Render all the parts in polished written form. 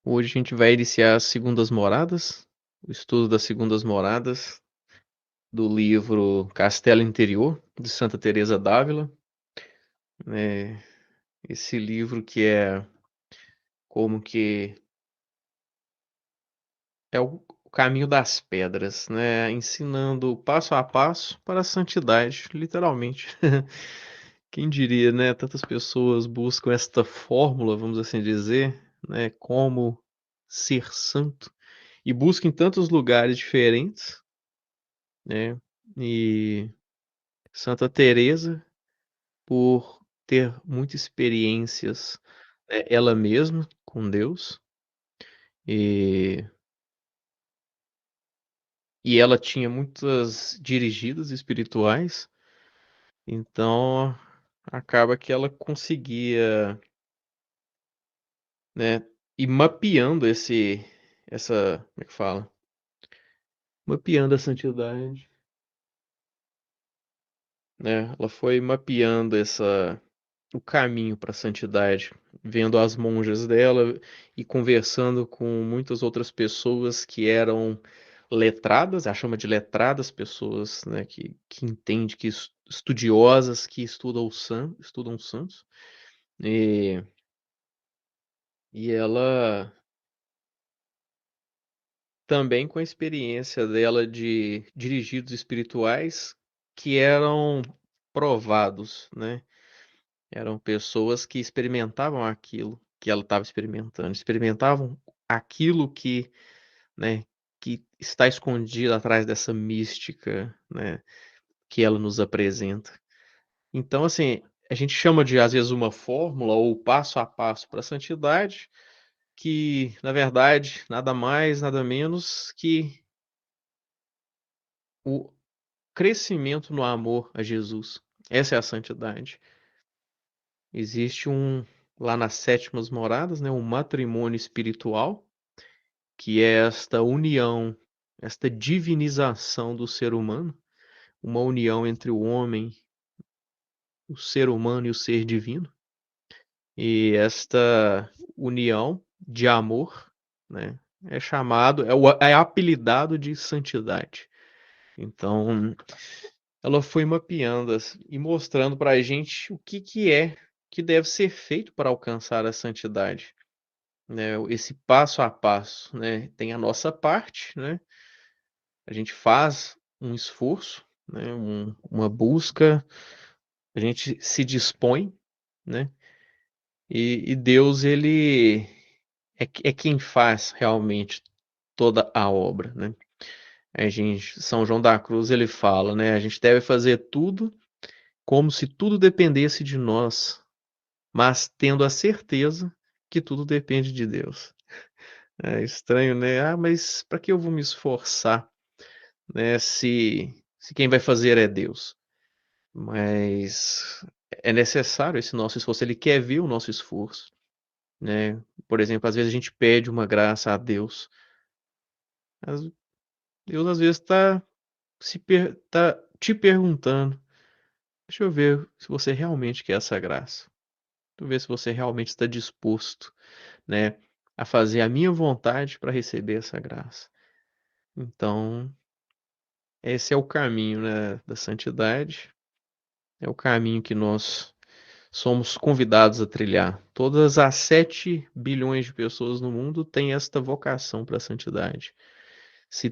Hoje a gente vai iniciar as segundas moradas, o estudo das segundas moradas do livro Castelo Interior, de Santa Teresa d'Ávila, né, esse livro que é como que é o caminho das pedras, né, ensinando passo a passo para a santidade, literalmente. Quem diria, né, tantas pessoas buscam esta fórmula, vamos assim dizer, né, como ser santo, e buscam em tantos lugares diferentes, né, e Santa Teresa, por ter muitas experiências, ela mesma com Deus, e ela tinha muitas dirigidas espirituais, então acaba que ela conseguia, né, ir mapeando como é que fala? Mapeando a santidade, né, ela foi mapeando o caminho para a santidade, vendo as monjas dela e conversando com muitas outras pessoas que eram letradas, a chama de letradas, pessoas, né, que entende, que estudiosas, que estudam os santos, e ela também com a experiência dela de dirigidos espirituais que eram provados, né. Eram pessoas que experimentavam aquilo que ela estava experimentando, experimentavam aquilo que, né, que está escondido atrás dessa mística, né, que ela nos apresenta. Então, assim, a gente chama de, às vezes, uma fórmula ou passo a passo para a santidade, que, na verdade, nada mais, nada menos que o crescimento no amor a Jesus. Essa é a santidade. Existe lá nas sétimas moradas, né, um matrimônio espiritual, que é esta união, esta divinização do ser humano, uma união entre o homem, o ser humano e o ser divino. E esta união de amor, né, é apelidado de santidade. Então, ela foi mapeando e mostrando para a gente o que que deve ser feito para alcançar a santidade. Né, esse passo a passo, né, tem a nossa parte, né, a gente faz um esforço, né, uma busca, a gente se dispõe, né, e Deus ele é quem faz realmente toda a obra, né. São João da Cruz ele fala, né, a gente deve fazer tudo como se tudo dependesse de nós, mas tendo a certeza que tudo depende de Deus. É estranho, né, "Ah, mas para que eu vou me esforçar, né, se quem vai fazer é Deus?". Mas é necessário esse nosso esforço, ele quer ver o nosso esforço, né. Por exemplo, às vezes a gente pede uma graça a Deus, mas Deus às vezes tá te perguntando: "Deixa eu ver se você realmente quer essa graça. Deixa eu ver se você realmente está disposto, né, a fazer a minha vontade para receber essa graça". Então esse é o caminho, né, da santidade, é o caminho que nós somos convidados a trilhar. Todas as 7 bilhões de pessoas no mundo têm esta vocação para a santidade. Se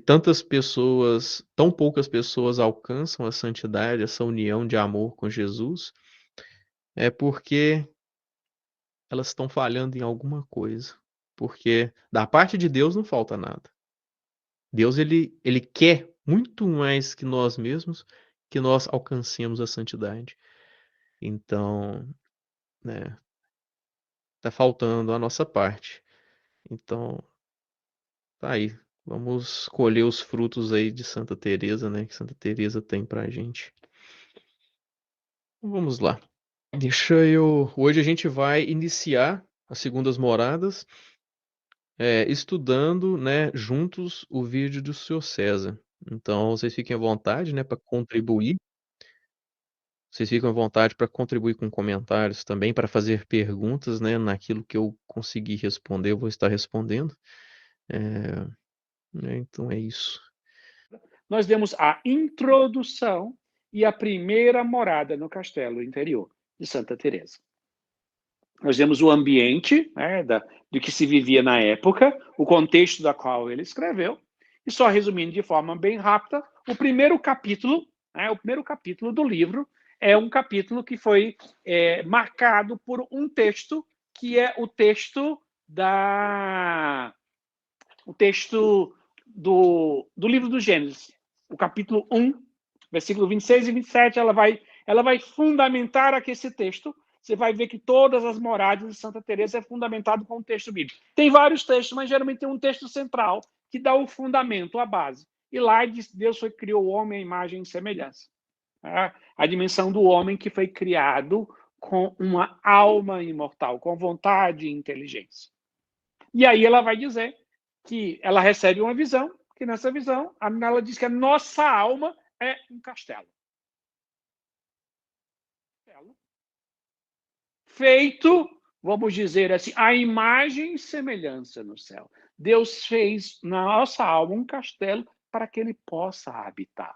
tão poucas pessoas alcançam a santidade, essa união de amor com Jesus, é porque elas estão falhando em alguma coisa. Porque da parte de Deus não falta nada. Deus ele quer muito mais que nós mesmos, que nós alcancemos a santidade. Então, né, tá faltando a nossa parte. Então, tá aí, vamos colher os frutos aí de Santa Teresa, né, que Santa Teresa tem pra gente. Então vamos lá. Hoje a gente vai iniciar as segundas moradas, estudando, né, juntos o vídeo do senhor César. Então vocês fiquem à vontade, né, para contribuir. Vocês ficam à vontade para contribuir com comentários também, para fazer perguntas, né, naquilo que eu conseguir responder, eu vou estar respondendo. Então é isso. Nós demos a introdução e a primeira morada no castelo interior de Santa Teresa. Nós demos o ambiente, né, do que se vivia na época, o contexto da qual ele escreveu, e só resumindo de forma bem rápida, o primeiro capítulo do livro é um capítulo que foi marcado por um texto que é o texto do livro do Gênesis, o capítulo 1, versículo 26 e 27, ela vai fundamentar aqui esse texto. Você vai ver que todas as moradas de Santa Teresa é fundamentado com um texto bíblico. Tem vários textos, mas geralmente tem um texto central que dá o fundamento, a base. E lá diz que Deus criou o homem à imagem e semelhança. A dimensão do homem que foi criado com uma alma imortal, com vontade e inteligência. E aí ela vai dizer que ela recebe uma visão, que nessa visão, ela diz que a nossa alma é um castelo. Feito, vamos dizer assim, a imagem e semelhança no céu. Deus fez na nossa alma um castelo para que ele possa habitar.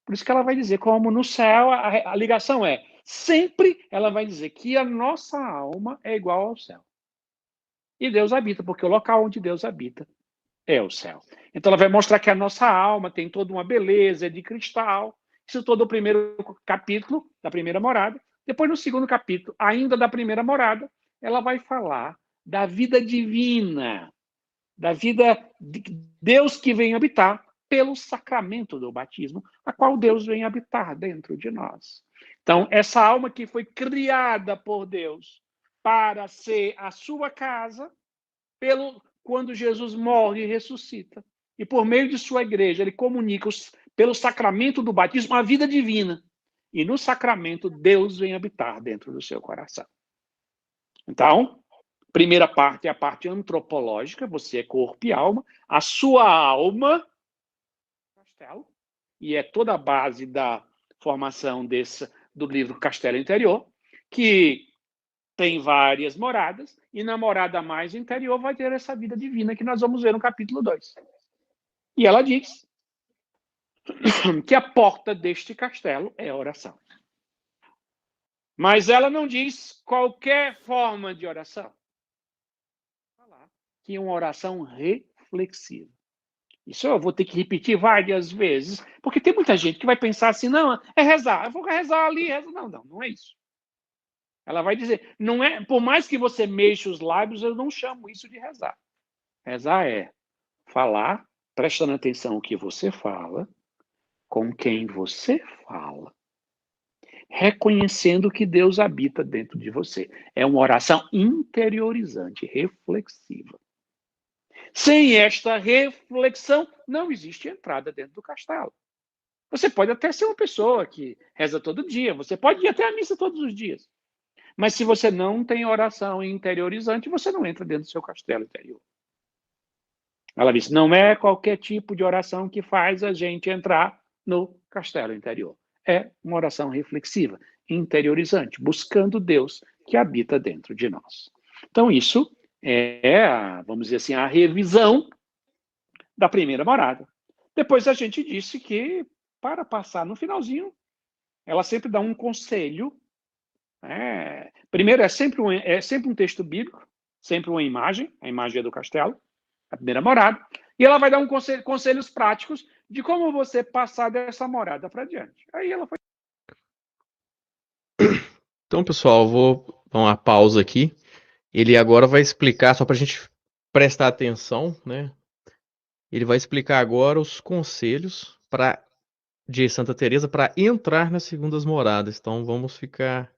Por isso que ela vai dizer, como no céu, a ligação é, sempre ela vai dizer que a nossa alma é igual ao céu. E Deus habita, porque o local onde Deus habita é o céu. Então ela vai mostrar que a nossa alma tem toda uma beleza de cristal. Isso todo o primeiro capítulo da primeira morada. Depois, no segundo capítulo, ainda da primeira morada, ela vai falar da vida divina, da vida de Deus que vem habitar pelo sacramento do batismo, a qual Deus vem habitar dentro de nós. Então, essa alma que foi criada por Deus para ser a sua casa, quando Jesus morre e ressuscita. E por meio de sua igreja, ele comunica pelo sacramento do batismo a vida divina. E no sacramento, Deus vem habitar dentro do seu coração. Então, primeira parte é a parte antropológica, você é corpo e alma. A sua alma, castelo, e é toda a base da formação do livro Castelo Interior, que tem várias moradas, e na morada mais interior vai ter essa vida divina que nós vamos ver no capítulo 2. E ela diz que a porta deste castelo é a oração. Mas ela não diz qualquer forma de oração. Falar que é uma oração reflexiva. Isso eu vou ter que repetir várias vezes, porque tem muita gente que vai pensar assim, não, é rezar, eu vou rezar ali, rezar. Não é isso. Ela vai dizer, não é, por mais que você mexa os lábios, eu não chamo isso de rezar. Rezar é falar, prestando atenção no que você fala, com quem você fala, reconhecendo que Deus habita dentro de você. É uma oração interiorizante, reflexiva. Sem esta reflexão, não existe entrada dentro do castelo. Você pode até ser uma pessoa que reza todo dia, você pode ir até a missa todos os dias. Mas se você não tem oração interiorizante, você não entra dentro do seu castelo interior. Ela disse, não é qualquer tipo de oração que faz a gente entrar no castelo interior. É uma oração reflexiva, interiorizante, buscando Deus que habita dentro de nós. Então, isso é, vamos dizer assim, a revisão da primeira morada. Depois a gente disse que, para passar no finalzinho, ela sempre dá um conselho. Primeiro, é sempre um texto bíblico, sempre uma imagem, a imagem é do castelo, a primeira morada, e ela vai dar conselhos práticos de como você passar dessa morada para diante. Aí ela foi. Então, pessoal, vou dar uma pausa aqui. Ele agora vai explicar, só para a gente prestar atenção, né? Ele vai explicar agora os conselhos de Santa Teresa para entrar nas segundas moradas. Então, vamos ficar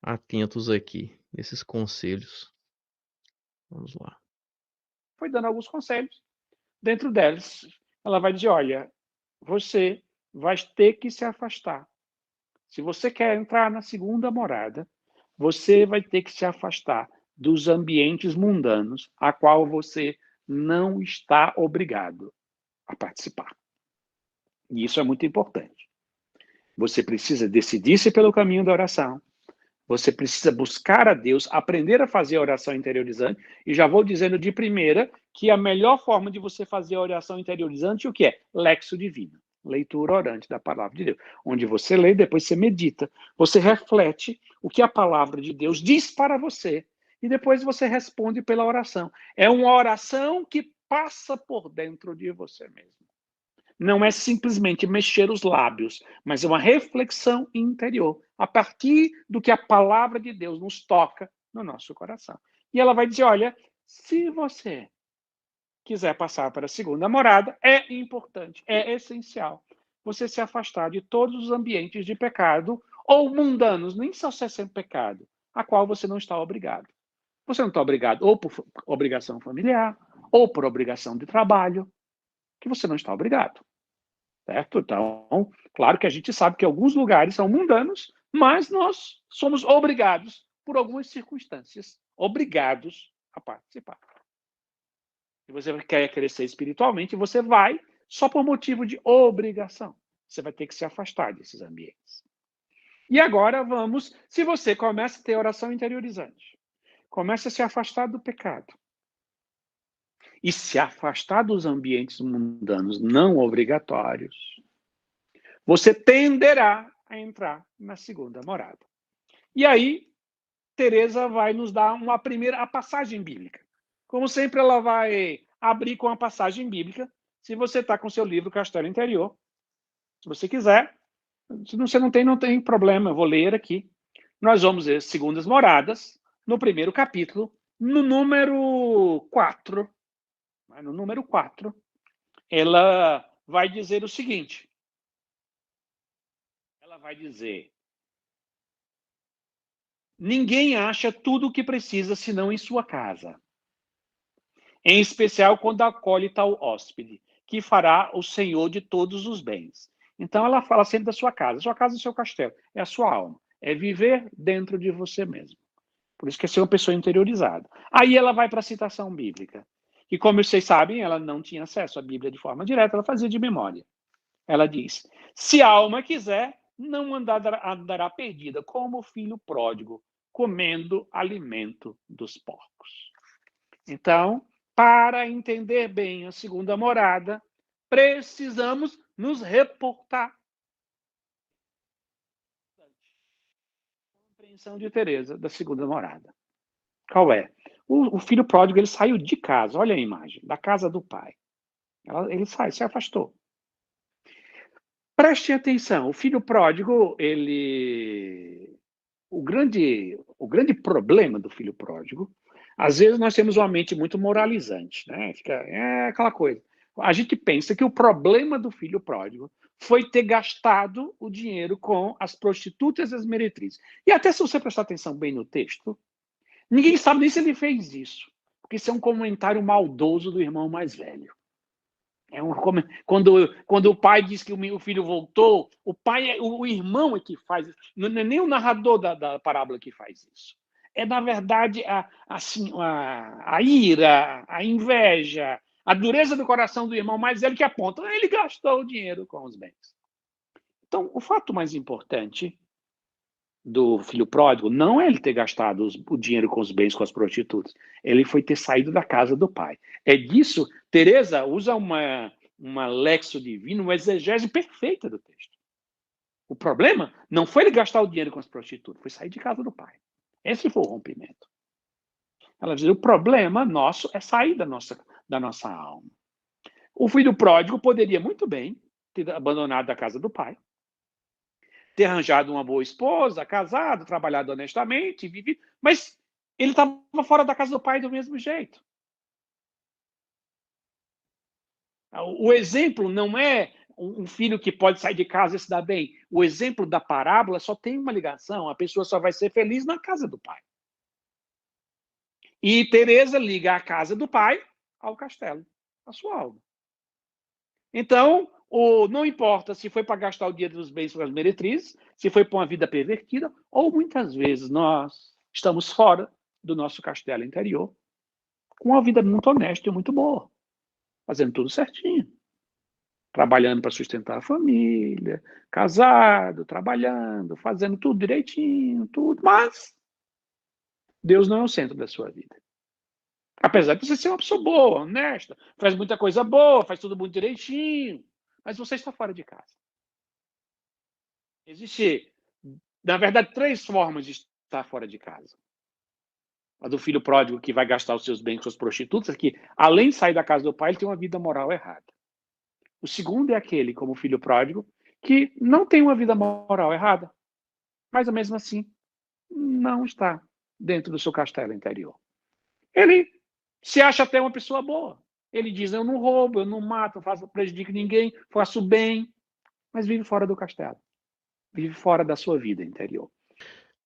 atentos aqui nesses conselhos. Vamos lá. Foi dando alguns conselhos. Dentro deles, ela vai dizer, olha, você vai ter que se afastar. Se você quer entrar na segunda morada, você vai ter que se afastar dos ambientes mundanos a qual você não está obrigado a participar. E isso é muito importante. Você precisa decidir-se pelo caminho da oração. Você precisa buscar a Deus, aprender a fazer a oração interiorizante. E já vou dizendo de primeira que a melhor forma de você fazer a oração interiorizante, o que é? Lexo divino. Leitura orante da palavra de Deus. Onde você lê, depois você medita. Você reflete o que a palavra de Deus diz para você. E depois você responde pela oração. É uma oração que passa por dentro de você mesmo. Não é simplesmente mexer os lábios, mas é uma reflexão interior, a partir do que a palavra de Deus nos toca no nosso coração. E ela vai dizer, olha, se você quiser passar para a segunda morada, é importante, é essencial você se afastar de todos os ambientes de pecado ou mundanos, nem só ser sem pecado, a qual você não está obrigado. Você não está obrigado ou por obrigação familiar, ou por obrigação de trabalho, que você não está obrigado. Certo? Então, claro que a gente sabe que alguns lugares são mundanos, mas nós somos obrigados, por algumas circunstâncias, obrigados a participar. Se você quer crescer espiritualmente, você vai só por motivo de obrigação. Você vai ter que se afastar desses ambientes. E agora vamos, se você começa a ter oração interiorizante, começa a se afastar do pecado e se afastar dos ambientes mundanos não obrigatórios, você tenderá a entrar na segunda morada. E aí, Teresa vai nos dar uma primeira passagem bíblica. Como sempre, ela vai abrir com a passagem bíblica. Se você está com seu livro Castelo Interior, se você quiser, se você não tem problema, eu vou ler aqui. Nós vamos ver Segundas Moradas, no primeiro capítulo, no número 4. No número 4, ela vai dizer o seguinte. Ela vai dizer: ninguém acha tudo o que precisa senão em sua casa. Em especial quando acolhe tal hóspede, que fará o senhor de todos os bens. Então ela fala sempre da sua casa. Sua casa é o seu castelo, é a sua alma. É viver dentro de você mesmo. Por isso que é ser uma pessoa interiorizada. Aí ela vai para a citação bíblica. E como vocês sabem, ela não tinha acesso à Bíblia de forma direta, ela fazia de memória. Ela diz: se a alma quiser, não andará perdida, como o filho pródigo, comendo alimento dos porcos. Então, para entender bem a segunda morada, precisamos nos reportar. Compreensão de Teresa da segunda morada. Qual é? O filho pródigo, ele saiu de casa, olha a imagem, da casa do pai. Ele se afastou. Preste atenção, o filho pródigo, o grande problema do filho pródigo, às vezes nós temos uma mente muito moralizante, né? É aquela coisa. A gente pensa que o problema do filho pródigo foi ter gastado o dinheiro com as prostitutas e as meretrizes. E até se você prestar atenção bem no texto, ninguém sabe nem se ele fez isso, porque isso é um comentário maldoso do irmão mais velho. Quando o pai diz que o filho voltou, o irmão é que faz isso. Não é nem o narrador da parábola que faz isso. É, na verdade, a ira, a inveja, a dureza do coração do irmão mais velho que aponta. Ele gastou o dinheiro com os bens. Então, o fato mais importante do filho pródigo não é ele ter gastado o dinheiro com os bens, com as prostitutas. Ele foi ter saído da casa do pai. É disso, Teresa usa uma lexo divina, uma exegese perfeita do texto. O problema não foi ele gastar o dinheiro com as prostitutas, foi sair de casa do pai. Esse foi o rompimento. Ela diz, o problema nosso é sair da nossa alma. O filho pródigo poderia muito bem ter abandonado a casa do pai, ter arranjado uma boa esposa, casado, trabalhado honestamente, vivido, mas ele estava fora da casa do pai do mesmo jeito. O exemplo não é um filho que pode sair de casa e se dar bem. O exemplo da parábola só tem uma ligação, a pessoa só vai ser feliz na casa do pai. E Teresa liga a casa do pai ao castelo, a sua alma. Então, não importa se foi para gastar o dinheiro dos bens com as meretrizes, se foi para uma vida pervertida, ou muitas vezes nós estamos fora do nosso castelo interior, com uma vida muito honesta e muito boa, fazendo tudo certinho. trabalhando para sustentar a família, casado, trabalhando, fazendo tudo direitinho, tudo, mas Deus não é o centro da sua vida. Apesar de você ser uma pessoa boa, honesta, faz muita coisa boa, faz tudo muito direitinho, mas você está fora de casa. Existe, na verdade, 3 formas de estar fora de casa. A do filho pródigo que vai gastar os seus bens com as prostitutas, que além de sair da casa do pai, ele tem uma vida moral errada. O segundo é aquele, como filho pródigo, que não tem uma vida moral errada, mas mesmo assim não está dentro do seu castelo interior. Ele se acha até uma pessoa boa. Ele diz: eu não roubo, eu não mato, não faço prejudico ninguém, faço bem, mas vive fora do castelo, vive fora da sua vida interior.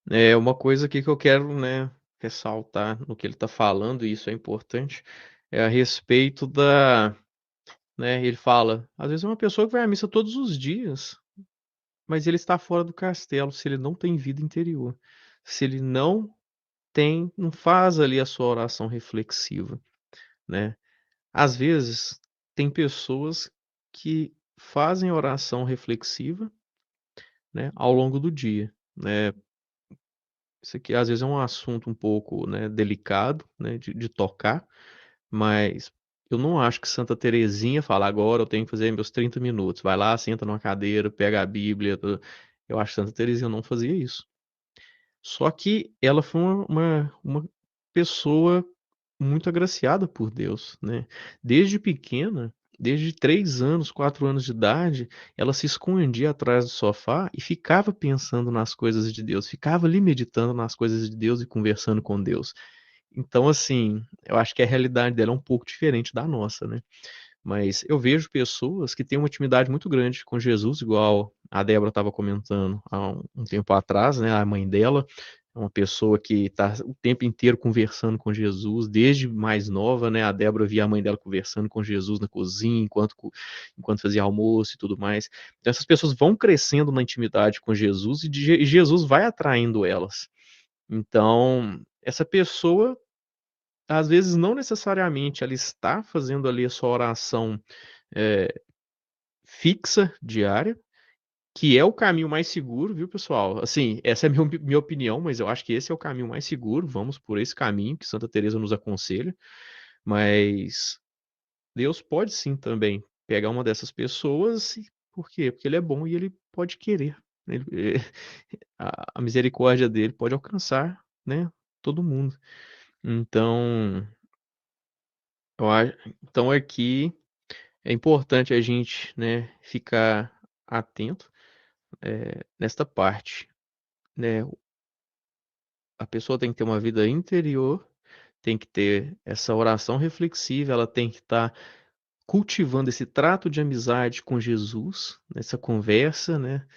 É uma coisa aqui que eu quero, né, ressaltar no que ele está falando, e isso é importante, é a respeito da, né, ele fala, às vezes é uma pessoa que vai à missa todos os dias, mas ele está fora do castelo, se ele não tem vida interior, se ele não faz ali a sua oração reflexiva, né. Às vezes, tem pessoas que fazem oração reflexiva, né, ao longo do dia, né. Isso aqui às vezes é um assunto um pouco, né, delicado, né, de tocar, mas eu não acho que Santa Teresinha fala: "Agora eu tenho que fazer meus 30 minutos". Vai lá, senta numa cadeira, pega a Bíblia, eu acho que Santa Teresinha não fazia isso. Só que ela foi uma pessoa muito agraciada por Deus, né. Desde pequena, desde 3 anos, 4 anos de idade, ela se escondia atrás do sofá e ficava pensando nas coisas de Deus, ficava ali meditando nas coisas de Deus e conversando com Deus. Então, assim, eu acho que a realidade dela é um pouco diferente da nossa, né. Mas eu vejo pessoas que têm uma intimidade muito grande com Jesus, igual a Débora estava comentando há um tempo atrás, né, a mãe dela é uma pessoa que está o tempo inteiro conversando com Jesus, desde mais nova, né, a Débora via a mãe dela conversando com Jesus na cozinha, enquanto fazia almoço e tudo mais. Então essas pessoas vão crescendo na intimidade com Jesus e Jesus vai atraindo elas. Então, essa pessoa, às vezes, não necessariamente ela está fazendo ali a sua oração eh, fixa, diária, que é o caminho mais seguro, viu, pessoal? Assim, essa é a minha opinião, mas eu acho que esse é o caminho mais seguro, vamos por esse caminho que Santa Teresa nos aconselha, mas Deus pode sim também pegar uma dessas pessoas por quê? Porque ele é bom e ele pode querer, ele a misericórdia dele pode alcançar, né, todo mundo. Então, eu a então aqui é importante a gente, né, ficar atento, nesta parte, né. A pessoa tem que ter uma vida interior, tem que ter essa oração reflexiva, ela tem que estar cultivando esse trato de amizade com Jesus, essa conversa, né,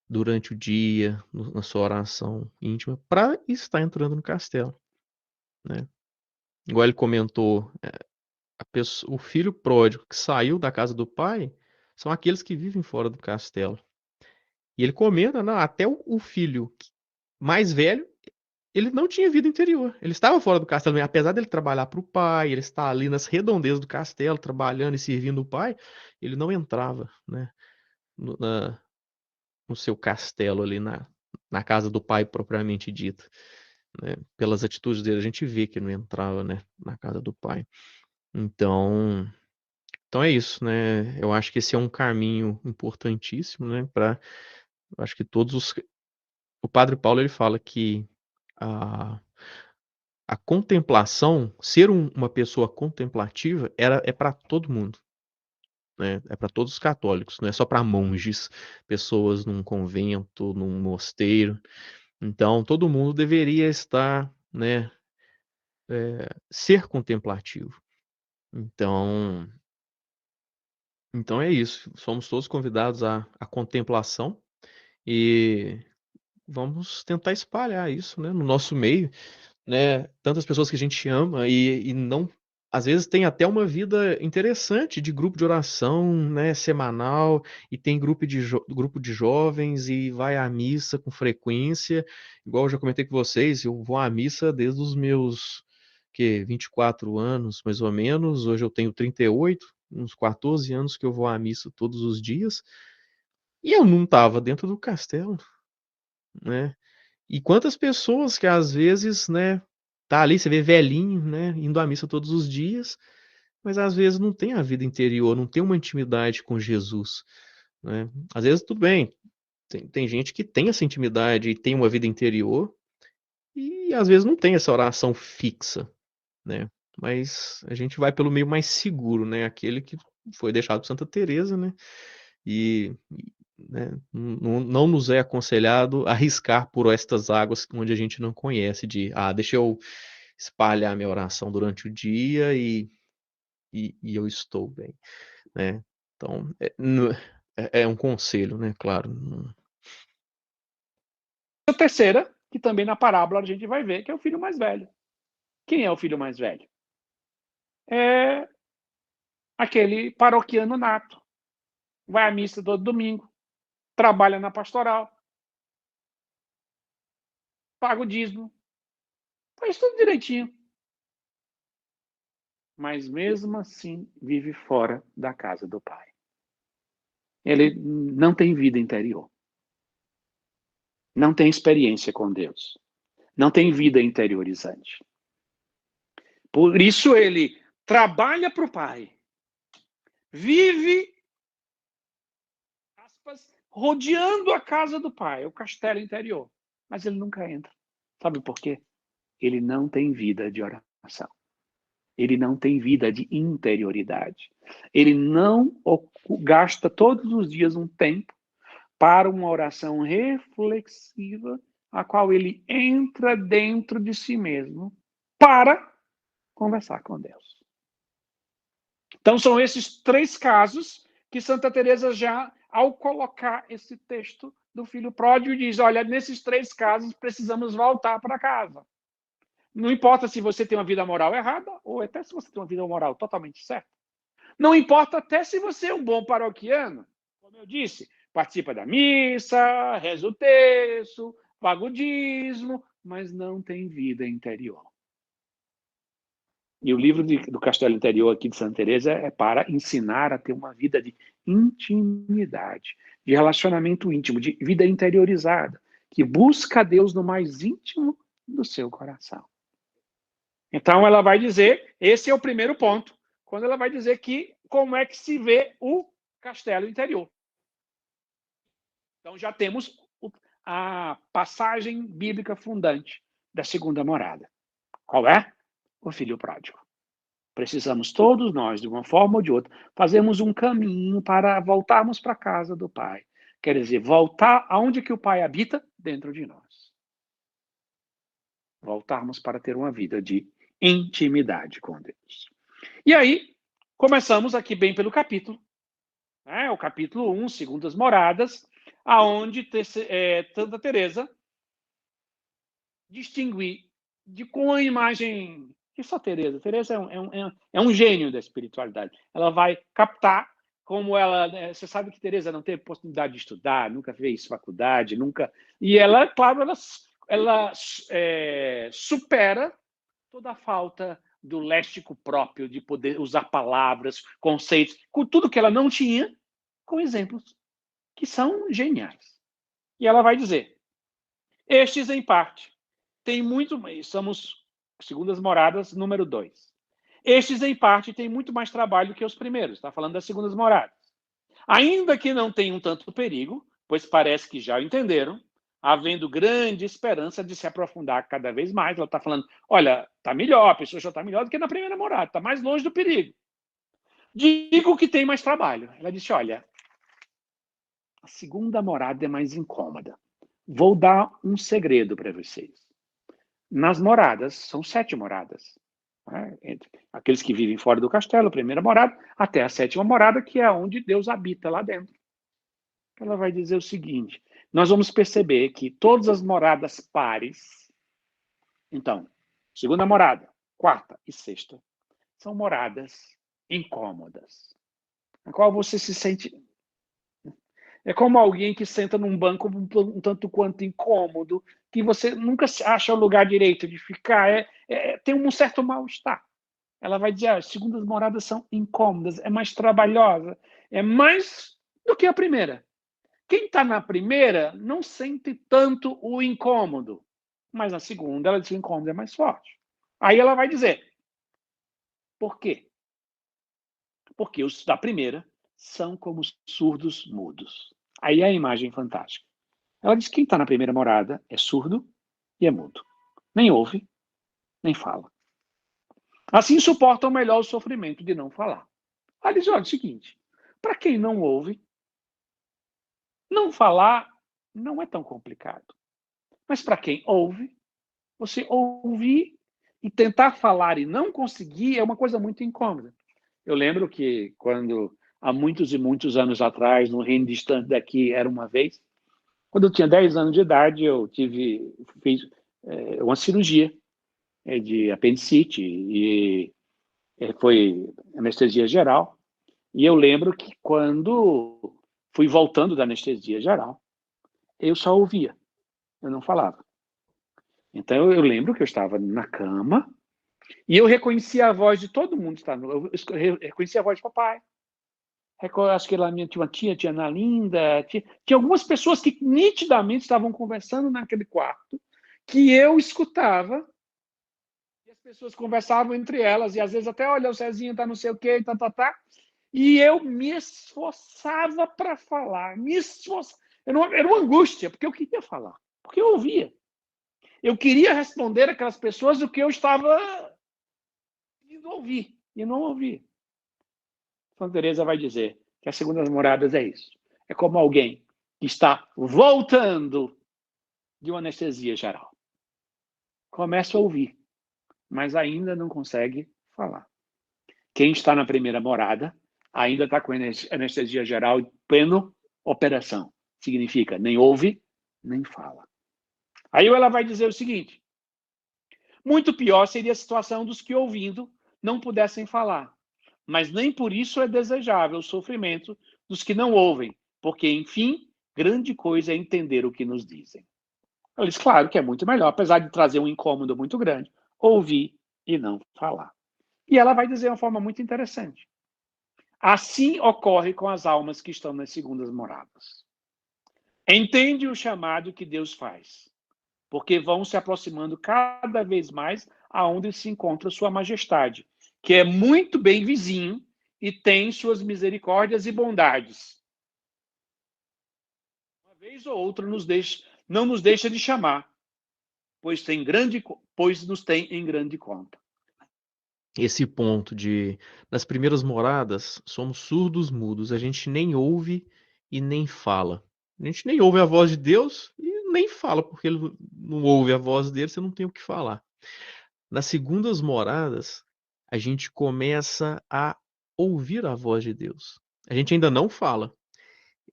durante o dia, na sua oração íntima, para estar entrando no castelo, né. Igual ele comentou, o filho pródigo que saiu da casa do pai, são aqueles que vivem fora do castelo. E ele comenta, não, até o filho mais velho, ele não tinha vida interior, ele estava fora do castelo, apesar dele trabalhar para o pai, ele estar ali nas redondezas do castelo, trabalhando e servindo o pai, ele não entrava, né, no na no seu castelo ali na casa do pai propriamente dita, né. Pelas atitudes dele a gente vê que ele não entrava, né, na casa do pai. Então é isso, né, eu acho que esse é um caminho importantíssimo, né, pra acho que todos os o padre Paulo ele fala que a a contemplação, ser uma pessoa contemplativa é para todo mundo, né, é para todos os católicos, não é só para monges, pessoas num convento, num mosteiro. Então todo mundo deveria estar, né, ser contemplativo. Então é isso, somos todos convidados à contemplação e vamos tentar espalhar isso, né, no nosso meio. Né, tantas pessoas que a gente ama e não às vezes tem até uma vida interessante de grupo de oração, né, semanal, e tem grupo de jovens e vai à missa com frequência, igual eu já comentei com vocês, eu vou à missa desde os meus, 24 anos, mais ou menos, hoje eu tenho 38, uns 14 anos que eu vou à missa todos os dias, e eu não estava dentro do castelo, né. E quantas pessoas que às vezes, né, tá ali, você vê velhinho, né, indo à missa todos os dias, mas às vezes não tem a vida interior, não tem uma intimidade com Jesus, né. Às vezes tudo bem, tem gente que tem essa intimidade e tem uma vida interior, e às vezes não tem essa oração fixa, né. Mas a gente vai pelo meio mais seguro, né, aquele que foi deixado por Santa Teresa, né, e, né, não nos é aconselhado arriscar por estas águas onde a gente não conhece de: "Ah, deixa eu espalhar minha oração durante o dia e eu estou bem", né. Então, é um conselho, né, claro, A terceira, que também na parábola a gente vai ver, que é o filho mais velho. Quem é o filho mais velho? É aquele paroquiano nato. Vai à missa todo domingo, trabalha na pastoral, paga o dízimo, faz tudo direitinho. Mas mesmo assim vive fora da casa do pai. Ele não tem vida interior. Não tem experiência com Deus. Não tem vida interiorizante. Por isso ele trabalha para o pai, vive, aspas, rodeando a casa do pai, o castelo interior. Mas ele nunca entra. Sabe por quê? Ele não tem vida de oração. Ele não tem vida de interioridade. Ele não gasta todos os dias um tempo para uma oração reflexiva, a qual ele entra dentro de si mesmo para conversar com Deus. Então são esses três casos que Santa Teresa já, ao colocar esse texto do filho pródigo, diz: olha, nesses três casos precisamos voltar para casa. Não importa se você tem uma vida moral errada, ou até se você tem uma vida moral totalmente certa. Não importa até se você é um bom paroquiano, como eu disse, participa da missa, reza o terço, paga o dízimo, mas não tem vida interior. E o livro do Castelo Interior aqui de Santa Teresa é para ensinar a ter uma vida de intimidade, de relacionamento íntimo, de vida interiorizada, que busca Deus no mais íntimo do seu coração. Então ela vai dizer, esse é o primeiro ponto, quando ela vai dizer que como é que se vê o castelo interior. Então já temos a passagem bíblica fundante da segunda morada. Qual é? O filho pródigo. Precisamos todos nós, de uma forma ou de outra, fazermos um caminho para voltarmos para a casa do Pai. Quer dizer, voltar aonde que o Pai habita? Dentro de nós. Voltarmos para ter uma vida de intimidade com Deus. E aí, começamos aqui bem pelo capítulo, né? O capítulo 1, Segundas Moradas, aonde Santa Teresa distinguir com a imagem que só Teresa. Teresa é um gênio da espiritualidade. Ela vai captar como ela... Você sabe que Teresa não teve possibilidade de estudar, nunca fez faculdade, nunca... E ela, claro, ela supera toda a falta do léxico próprio, de poder usar palavras, conceitos, com tudo que ela não tinha, com exemplos que são geniais. E ela vai dizer, estes, em parte, têm muito... Somos Segundas Moradas, número 2. Estes, em parte, têm muito mais trabalho que os primeiros. Está falando das Segundas Moradas. Ainda que não tenham tanto perigo, pois parece que já o entenderam, havendo grande esperança de se aprofundar cada vez mais. Ela está falando, olha, está melhor, a pessoa já está melhor do que na primeira morada, está mais longe do perigo. Digo que tem mais trabalho. Ela disse, olha, a segunda morada é mais incômoda. Vou dar um segredo para vocês. Nas moradas, são 7 moradas. Né? Entre aqueles que vivem fora do castelo, a primeira morada, até a 7ª morada, que é onde Deus habita lá dentro. Ela vai dizer o seguinte, nós vamos perceber que todas as moradas pares, então, segunda morada, quarta e sexta, são moradas incômodas, na qual você se sente... É como alguém que senta num banco um tanto quanto incômodo, que você nunca acha o lugar direito de ficar, tem um certo mal-estar. ela vai dizer, as segundas moradas são incômodas, é mais trabalhosa, é mais do que a primeira. Quem está na primeira não sente tanto o incômodo, mas na segunda ela diz que o incômodo é mais forte. Aí ela vai dizer, por quê? Porque os da primeira são como surdos mudos. Aí é a imagem fantástica. Ela diz que quem está na primeira morada é surdo e é mudo. Nem ouve, nem fala. Assim suportam melhor o sofrimento de não falar. Ela diz, olha, é o seguinte, para quem não ouve, não falar não é tão complicado. Mas para quem ouve, você ouvir e tentar falar e não conseguir é uma coisa muito incômoda. Eu lembro que quando, há muitos e muitos anos atrás, no reino distante daqui, era uma vez, quando eu tinha 10 anos de idade, eu fiz uma cirurgia de apendicite e foi anestesia geral. E eu lembro que quando fui voltando da anestesia geral, eu só ouvia, eu não falava. Então eu lembro que eu estava na cama e eu reconhecia a voz de todo mundo. Eu reconhecia a voz de papai. Acho que lá tinha uma tia Ana Linda, tinha algumas pessoas que nitidamente estavam conversando naquele quarto, que eu escutava, e as pessoas conversavam entre elas, e às vezes até, olha, o Cezinho tá não sei o quê, tá. E eu me esforçava para falar, me esforçava. Era uma angústia, porque eu queria falar, porque eu ouvia. Eu queria responder aquelas pessoas o que eu estava indo ouvir, e não ouvi. Santa Teresa vai dizer que as segundas moradas é isso. É como alguém que está voltando de uma anestesia geral. Começa a ouvir, mas ainda não consegue falar. Quem está na primeira morada ainda está com anestesia geral em pleno operação. Significa nem ouve, nem fala. Aí ela vai dizer o seguinte, muito pior seria a situação dos que, ouvindo, não pudessem falar. Mas nem por isso é desejável o sofrimento dos que não ouvem, porque, enfim, grande coisa é entender o que nos dizem. Ela diz, claro que é muito melhor, apesar de trazer um incômodo muito grande, ouvir e não falar. E ela vai dizer de uma forma muito interessante. Assim ocorre com as almas que estão nas segundas moradas. Entende o chamado que Deus faz, porque vão se aproximando cada vez mais aonde se encontra Sua Majestade, que é muito bem vizinho e tem suas misericórdias e bondades. Uma vez ou outra não nos deixa de chamar, pois nos tem em grande conta. Esse ponto de nas primeiras moradas, somos surdos mudos, a gente nem ouve e nem fala. A gente nem ouve a voz de Deus e nem fala, porque ele não ouve a voz dele, você não tem o que falar. Nas segundas moradas, a gente começa a ouvir a voz de Deus. A gente ainda não fala.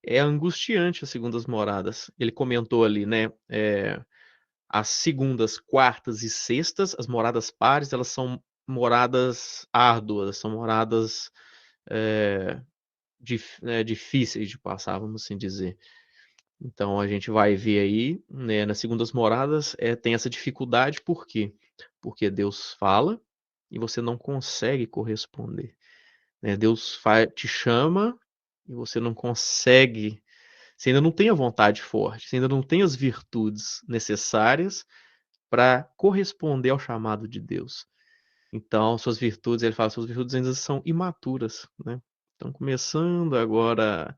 É angustiante as segundas moradas. Ele comentou ali, né, as segundas, quartas e sextas, as moradas pares, elas são moradas árduas, são moradas, eh, difíceis de passar, vamos assim dizer. Então a gente vai ver aí, né, nas segundas moradas, tem essa dificuldade, por quê? Porque Deus fala e você não consegue corresponder, né. Deus te chama e você não consegue, você ainda não tem a vontade forte, você ainda não tem as virtudes necessárias para corresponder ao chamado de Deus. Então, suas virtudes, ele fala, suas virtudes ainda são imaturas, né? Estão começando agora,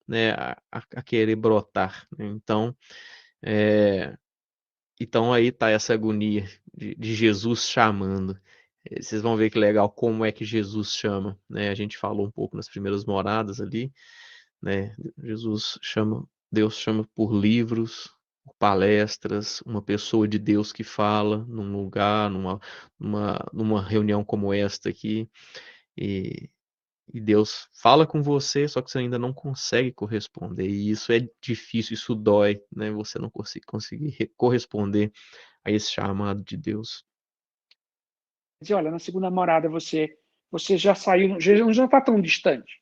né, a querer brotar, né? Então aí tá essa agonia de Jesus chamando. Vocês vão ver que legal como é que Jesus chama, né? A gente falou um pouco nas primeiras moradas ali, né? Deus chama por livros, por palestras, uma pessoa de Deus que fala num lugar, numa reunião como esta aqui, e e Deus fala com você, só que você ainda não consegue corresponder, e isso é difícil, isso dói, né, você não conseguir corresponder a esse chamado de Deus. Diz, olha, na segunda morada você já saiu, já está tão distante.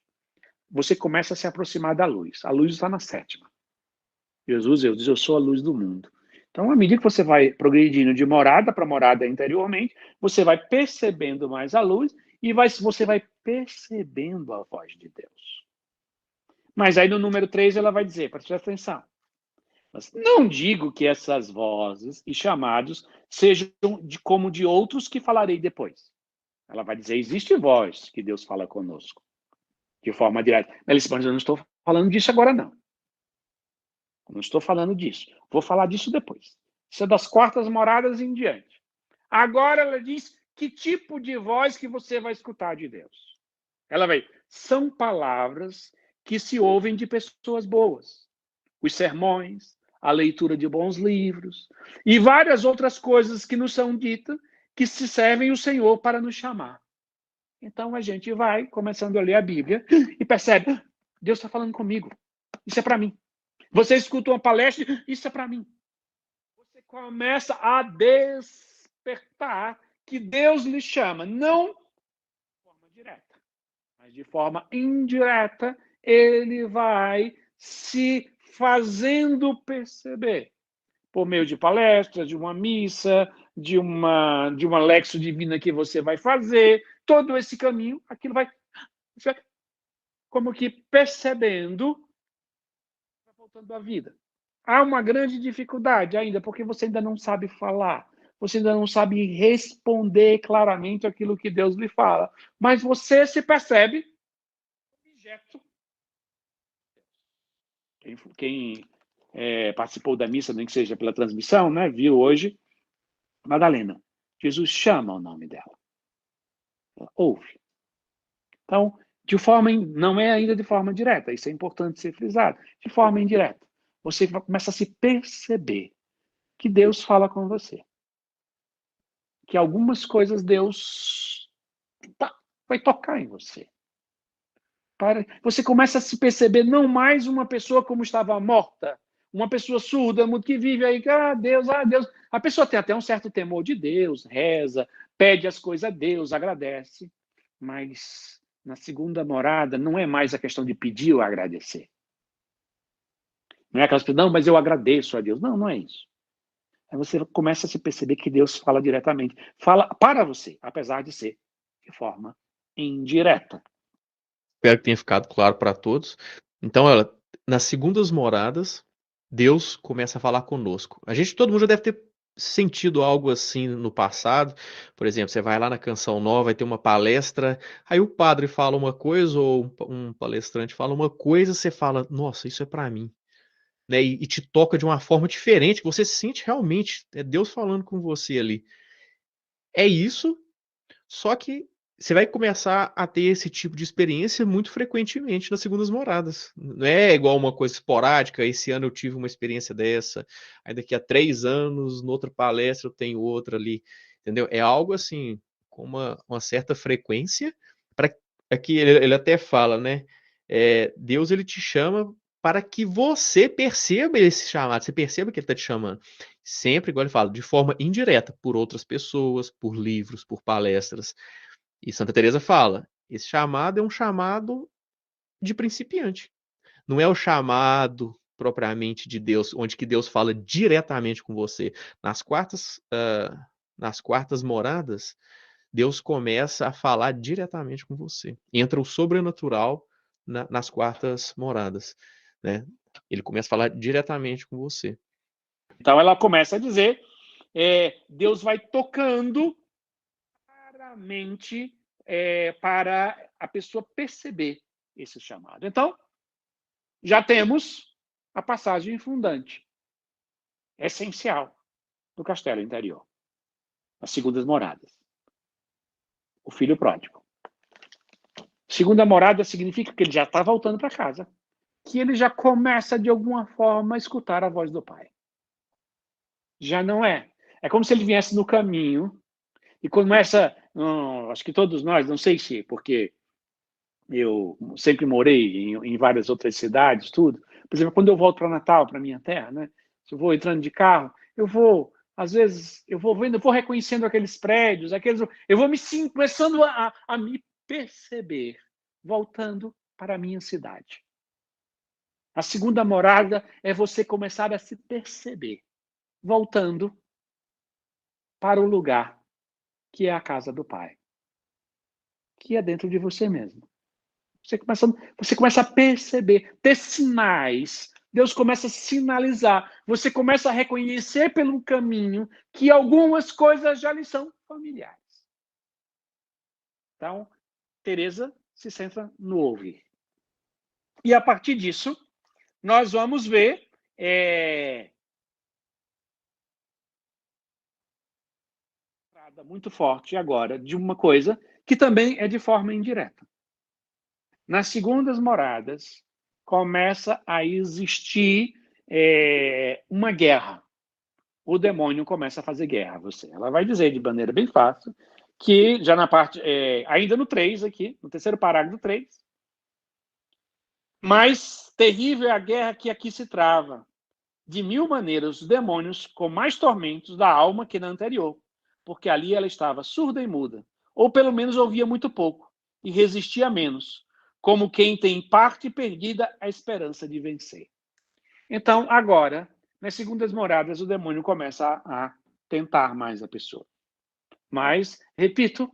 Você começa a se aproximar da luz. A luz está na sétima. Jesus, eu sou a luz do mundo. Então, à medida que você vai progredindo de morada para morada interiormente, você vai percebendo mais a luz e você vai percebendo a voz de Deus. Mas aí no número 3 ela vai dizer, preste atenção, mas não digo que essas vozes e chamados sejam como de outros que falarei depois. Ela vai dizer, existe voz que Deus fala conosco, de forma direta. Mas eu não estou falando disso agora, não. Não estou falando disso. Vou falar disso depois. Isso é das quartas moradas em diante. Agora ela diz que tipo de voz que você vai escutar de Deus. Ela vai, são palavras que se ouvem de pessoas boas. Os sermões, a leitura de bons livros e várias outras coisas que nos são ditas que se servem o Senhor para nos chamar. Então a gente vai começando a ler a Bíblia e percebe, Deus está falando comigo. Isso é para mim. Você escuta uma palestra, isso é para mim. Você começa a despertar que Deus lhe chama, não de forma direta, mas de forma indireta, ele vai se fazendo perceber por meio de palestras, de uma missa, de uma lexo divina que você vai fazer, todo esse caminho, aquilo vai como que percebendo, voltando à vida. Há uma grande dificuldade ainda, porque você ainda não sabe falar, você ainda não sabe responder claramente aquilo que Deus lhe fala, mas você se percebe objeto. Quem participou da missa, nem que seja pela transmissão, né, viu hoje Madalena. Jesus chama o nome dela. Ela ouve. Então, não é ainda de forma direta, isso é importante ser frisado, de forma indireta. Você começa a se perceber que Deus fala com você. Que algumas coisas Deus vai tocar em você. Você começa a se perceber não mais uma pessoa como estava morta, uma pessoa surda, que vive aí, Deus, Deus. A pessoa tem até um certo temor de Deus, reza, pede as coisas a Deus, agradece. Mas na segunda morada não é mais a questão de pedir ou agradecer. Não é aquelas pessoas, não, mas eu agradeço a Deus. Não, não é isso. Aí você começa a se perceber que Deus fala diretamente. Fala para você, apesar de ser de forma indireta. Espero que tenha ficado claro para todos. Então, olha, nas segundas moradas, Deus começa a falar conosco. Todo mundo já deve ter sentido algo assim no passado. Por exemplo, você vai lá na Canção Nova, vai ter uma palestra, aí o padre fala uma coisa ou um palestrante fala uma coisa, você fala: "Nossa, isso é para mim", né, e te toca de uma forma diferente, você sente realmente, é Deus falando com você ali. É isso, só que você vai começar a ter esse tipo de experiência muito frequentemente nas segundas moradas. Não é igual uma coisa esporádica, esse ano eu tive uma experiência dessa, aí daqui a 3 anos, noutra palestra eu tenho outra ali, entendeu? É algo assim, com uma certa frequência, para aqui ele até fala, né, Deus ele te chama para que você perceba esse chamado, você perceba que ele está te chamando. Sempre, igual ele fala, de forma indireta, por outras pessoas, por livros, por palestras. E Santa Teresa fala: "Esse chamado é um chamado de principiante, não é o chamado propriamente de Deus, onde que Deus fala diretamente com você". Nas quartas moradas, Deus começa a falar diretamente com você. Entra o sobrenatural nas quartas moradas, né. Ele começa a falar diretamente com você. Então ela começa a dizer, Deus vai tocando claramente para a pessoa perceber esse chamado. Então, já temos a passagem fundante, essencial, do castelo interior, as segundas moradas. O filho pródigo. Segunda morada significa que ele já está voltando para casa, que ele já começa, de alguma forma, a escutar a voz do pai. Já não é. É como se ele viesse no caminho e começa, acho que todos nós, não sei se, porque eu sempre morei em várias outras cidades, tudo. Por exemplo, quando eu volto para Natal, para minha terra, né? Se eu vou entrando de carro, às vezes, eu vou vendo, eu vou reconhecendo aqueles prédios, eu vou começando a me perceber, voltando para a minha cidade. A segunda morada é você começar a se perceber voltando para o lugar que é a casa do Pai, que é dentro de você mesmo. Você começa a perceber, ter sinais. Deus começa a sinalizar. Você começa a reconhecer pelo caminho que algumas coisas já lhe são familiares. Então, Teresa se centra no ouvir. E a partir disso, nós vamos ver muito forte agora de uma coisa que também é de forma indireta. Nas segundas moradas, começa a existir uma guerra. O demônio começa a fazer guerra a você. Ela vai dizer de maneira bem fácil que, já na parte, ainda no 3 aqui, no terceiro parágrafo do 3, mais terrível é a guerra que aqui se trava. De mil maneiras, os demônios com mais tormentos da alma que na anterior, porque ali ela estava surda e muda, ou pelo menos ouvia muito pouco, e resistia menos, como quem tem parte perdida a esperança de vencer. Então, agora, nas segundas moradas, o demônio começa a tentar mais a pessoa. Mas, repito,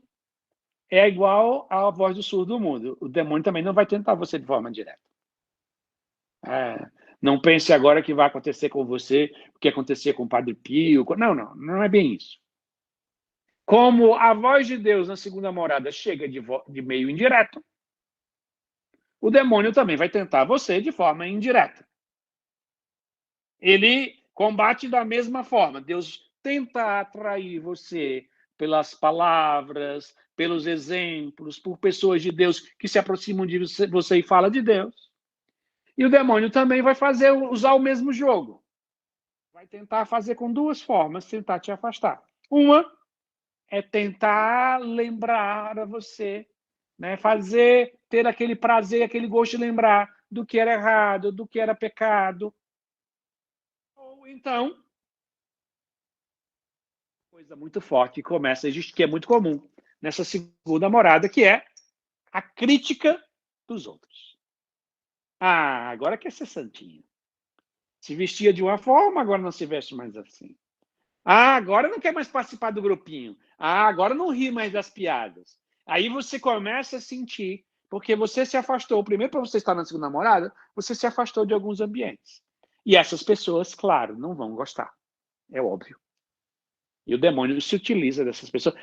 é igual à voz do surdo mudo. O demônio também não vai tentar você de forma direta. Não pense agora que vai acontecer com você o que acontecia com o Padre Pio. Não é bem isso. Como a voz de Deus na segunda morada chega de meio indireto, o demônio também vai tentar você de forma indireta. Ele combate da mesma forma. Deus tenta atrair você pelas palavras, pelos exemplos, por pessoas de Deus que se aproximam de você e falam de Deus. E o demônio também vai usar o mesmo jogo. Vai tentar fazer com duas formas, tentar te afastar. Uma é tentar lembrar a você, né? Ter aquele prazer, aquele gosto de lembrar do que era errado, do que era pecado. Ou então, coisa muito forte que começa a existir, que é muito comum nessa segunda morada, que é a crítica dos outros. Agora quer ser santinho. Se vestia de uma forma, agora não se veste mais assim. Agora não quer mais participar do grupinho. Agora não ri mais das piadas. Aí você começa a sentir, porque você se afastou. Primeiro, para você estar na segunda namorada, você se afastou de alguns ambientes. E essas pessoas, claro, não vão gostar. É óbvio. E o demônio se utiliza dessas pessoas.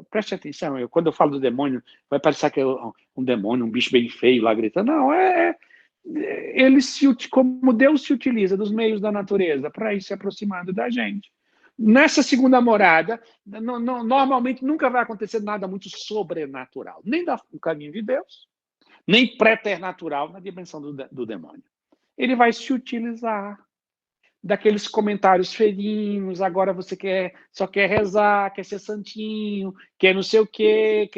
Preste atenção, quando eu falo do demônio, vai parecer que é um demônio, um bicho bem feio lá gritando. Não, como Deus se utiliza dos meios da natureza para ir se aproximando da gente. Nessa segunda morada, normalmente nunca vai acontecer nada muito sobrenatural, nem no caminho de Deus, nem preternatural na dimensão do demônio. Ele vai se utilizar daqueles comentários feirinhos, agora você só quer rezar, quer ser santinho, quer não sei o quê,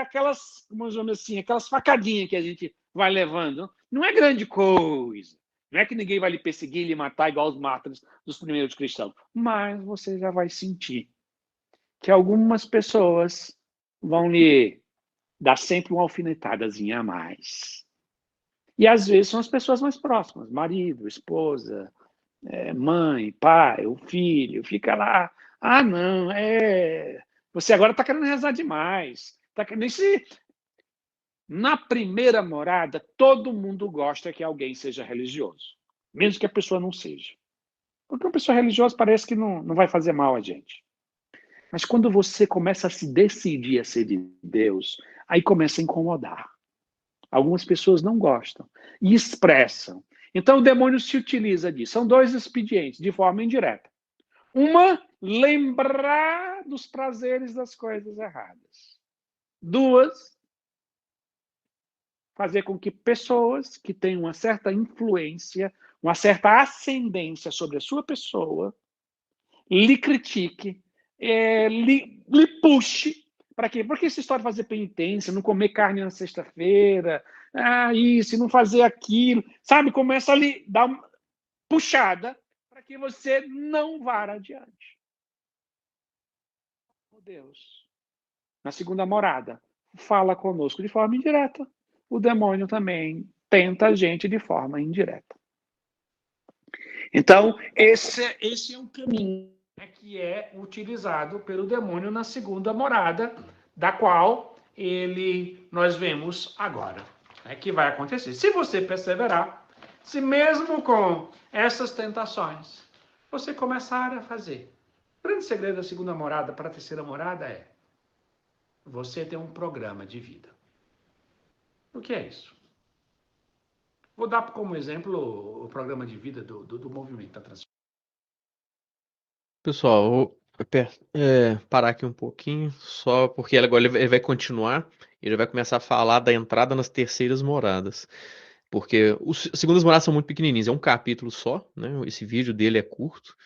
aquelas, vamos dizer assim, aquelas facadinhas que a gente vai levando. Não é grande coisa. Não é que ninguém vai lhe perseguir, lhe matar igual os mártires dos primeiros cristãos. Mas você já vai sentir que algumas pessoas vão lhe dar sempre uma alfinetadazinha a mais. E às vezes são as pessoas mais próximas, marido, esposa, mãe, pai, o filho, fica lá. Não, você agora está querendo rezar demais. Na primeira morada, todo mundo gosta que alguém seja religioso, mesmo que a pessoa não seja. Porque uma pessoa religiosa parece que não vai fazer mal a gente. Mas quando você começa a se decidir a ser de Deus, aí começa a incomodar. Algumas pessoas não gostam e expressam. Então o demônio se utiliza disso. São dois expedientes, de forma indireta. Uma, lembrar dos prazeres das coisas erradas. Duas, fazer com que pessoas que têm uma certa influência, uma certa ascendência sobre a sua pessoa, lhe critique, lhe puxe. Para quê? Porque essa história de fazer penitência, não comer carne na sexta-feira, isso, não fazer aquilo, sabe? Começa a lhe dar uma puxada para que você não vá adiante. Oh, Deus, na segunda morada, fala conosco de forma indireta. O demônio também tenta a gente de forma indireta. Então, esse é o caminho, né, que é utilizado pelo demônio na segunda morada, da qual nós vemos agora, né, que vai acontecer. Se você perseverar, se mesmo com essas tentações, você começar a fazer. O grande segredo da segunda morada para a terceira morada é você ter um programa de vida. O que é isso? Vou dar como exemplo o programa de vida do movimento da transformação. Pessoal, parar aqui um pouquinho, só porque agora ele vai continuar, ele vai começar a falar da entrada nas terceiras moradas. Porque as segundas moradas são muito pequenininhas, é um capítulo só, né? Esse vídeo dele é curto.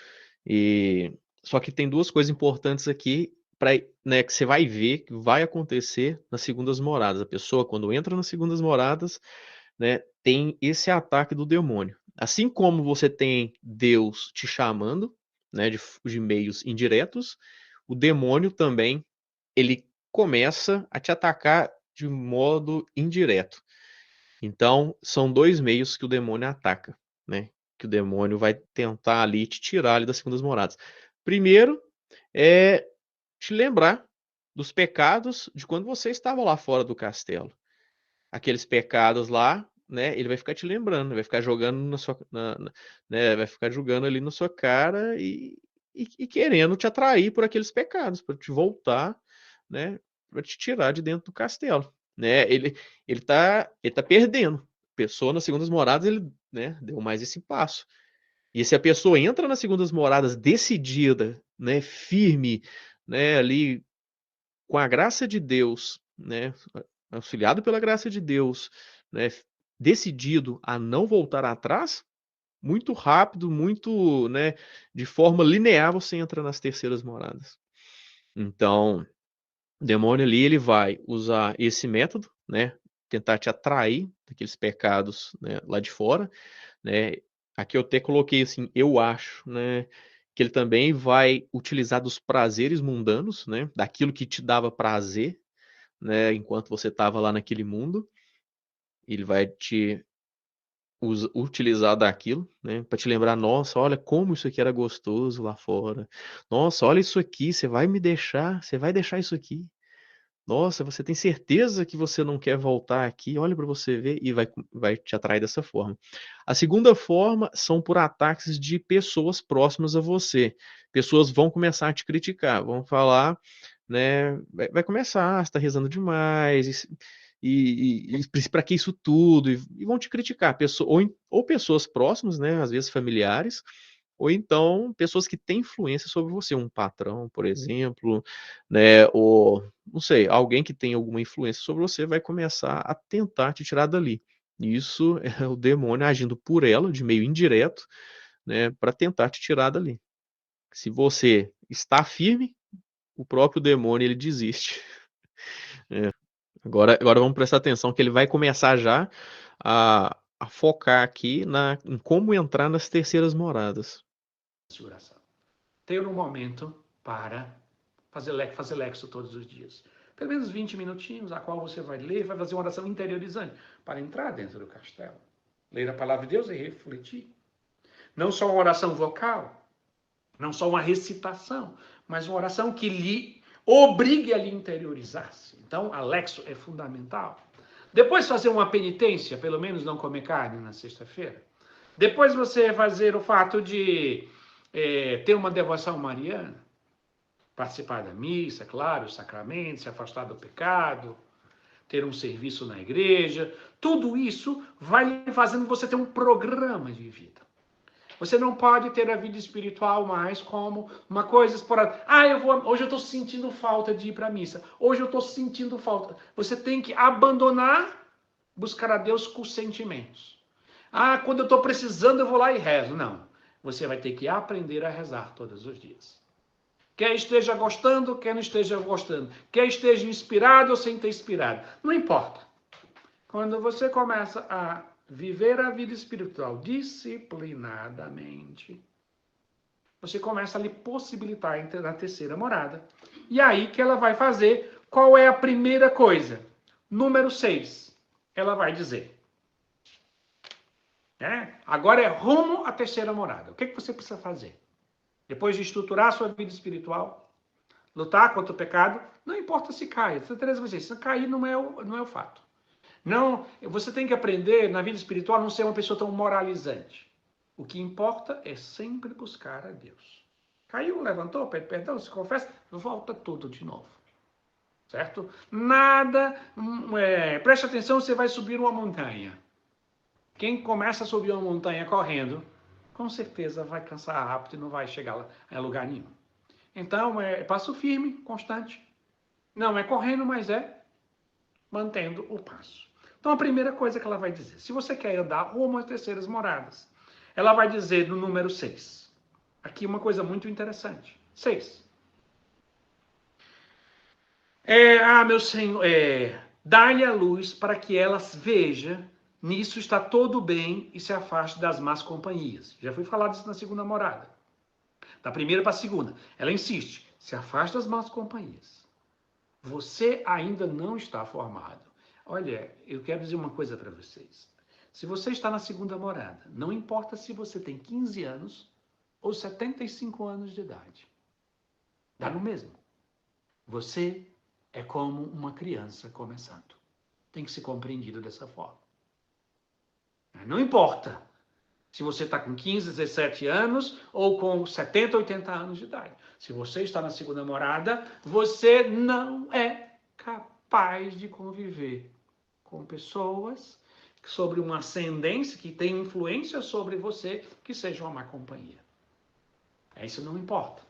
Só que tem duas coisas importantes aqui para, né, que você vai ver que vai acontecer nas segundas moradas. A pessoa, quando entra nas segundas moradas, né, tem esse ataque do demônio. Assim como você tem Deus te chamando, né, de meios indiretos, o demônio também ele começa a te atacar de modo indireto. Então, são dois meios que o demônio ataca, né? Que o demônio vai tentar ali te tirar ali das segundas moradas. Primeiro, é te lembrar dos pecados de quando você estava lá fora do castelo. Aqueles pecados lá, né? Ele vai ficar te lembrando, vai ficar jogando né? Vai ficar jogando ali na sua cara e querendo te atrair por aqueles pecados, para te voltar, né? Para te tirar de dentro do castelo, né? Ele tá perdendo. Pessoa nas segundas moradas, ele, né, deu mais esse passo. E se a pessoa entra nas segundas moradas decidida, né, firme, né, ali com a graça de Deus, né, auxiliado pela graça de Deus, né, decidido a não voltar atrás, muito rápido, muito, né, de forma linear você entra nas terceiras moradas. Então, o demônio ali ele vai usar esse método, né, tentar te atrair daqueles pecados, né, lá de fora, né. Aqui eu até coloquei assim, eu acho, né, que ele também vai utilizar dos prazeres mundanos, né, daquilo que te dava prazer, né, enquanto você estava lá naquele mundo, ele vai te utilizar daquilo, né, para te lembrar: "Nossa, olha como isso aqui era gostoso lá fora. Nossa, olha isso aqui, você vai deixar isso aqui. Nossa, você tem certeza que você não quer voltar aqui? Olha para você ver", e vai te atrair dessa forma. A segunda forma são por ataques de pessoas próximas a você. Pessoas vão começar a te criticar, vão falar, né, vai começar: "Ah, você tá rezando demais, e pra que isso tudo?", e vão te criticar, ou pessoas próximas, né, às vezes familiares, ou então pessoas que têm influência sobre você, um patrão, por exemplo, né, ou não sei, alguém que tem alguma influência sobre você vai começar a tentar te tirar dali. Isso é o demônio agindo por ela, de meio indireto, né, para tentar te tirar dali. Se você está firme, o próprio demônio ele desiste. É. Agora vamos prestar atenção que ele vai começar já a focar aqui em como entrar nas terceiras moradas. Oração. Ter um momento para fazer lexo todos os dias. Pelo menos 20 minutinhos, a qual você vai ler, vai fazer uma oração interiorizante para entrar dentro do castelo. Ler a palavra de Deus e refletir. Não só uma oração vocal, não só uma recitação, mas uma oração que lhe obrigue a lhe interiorizar-se. Então, a lexo é fundamental. Depois fazer uma penitência, pelo menos não comer carne na sexta-feira. Depois você fazer o fato de ter uma devoção mariana, participar da missa, claro, os sacramentos, se afastar do pecado, ter um serviço na igreja, tudo isso vai fazendo você ter um programa de vida. Você não pode ter a vida espiritual mais como uma coisa esporádica. Hoje eu estou sentindo falta de ir para a missa. Hoje eu estou sentindo falta. Você tem que abandonar, buscar a Deus com sentimentos. Quando eu estou precisando eu vou lá e rezo. Não. Você vai ter que aprender a rezar todos os dias. Quer esteja gostando, quer não esteja gostando. Quer esteja inspirado ou sem ter inspirado. Não importa. Quando você começa a viver a vida espiritual disciplinadamente, você começa a lhe possibilitar entrar na terceira morada. E aí que ela vai fazer, qual é a primeira coisa? Número 6. Ela vai dizer. Agora é rumo à terceira morada. O que você precisa fazer? Depois de estruturar a sua vida espiritual, lutar contra o pecado, não importa se cai. Teresa vai dizer, se cair não é o fato. Não, você tem que aprender na vida espiritual não ser uma pessoa tão moralizante. O que importa é sempre buscar a Deus. Caiu, levantou, pede perdão, se confessa, volta tudo de novo. Certo? Nada, preste atenção, você vai subir uma montanha. Quem começa a subir uma montanha correndo, com certeza vai cansar rápido e não vai chegar a lugar nenhum. Então, passo firme, constante. Não é correndo, mas é mantendo o passo. Então, a primeira coisa que ela vai dizer, se você quer andar rumo às terceiras moradas, ela vai dizer no número 6. Aqui uma coisa muito interessante. 6. Meu Senhor, dá-lhe a luz para que ela veja, nisso está todo bem e se afaste das más companhias. Já foi falado isso na segunda morada. Da primeira para a segunda. Ela insiste, se afaste das más companhias. Você ainda não está formado. Olha, eu quero dizer uma coisa para vocês. Se você está na segunda morada, não importa se você tem 15 anos ou 75 anos de idade. Dá no mesmo. Você é como uma criança começando. Tem que ser compreendido dessa forma. Não importa se você está com 15, 17 anos ou com 70, 80 anos de idade. Se você está na segunda morada, você não é capaz de conviver com pessoas sobre uma ascendência que tem influência sobre você, que seja uma má companhia. Isso não importa.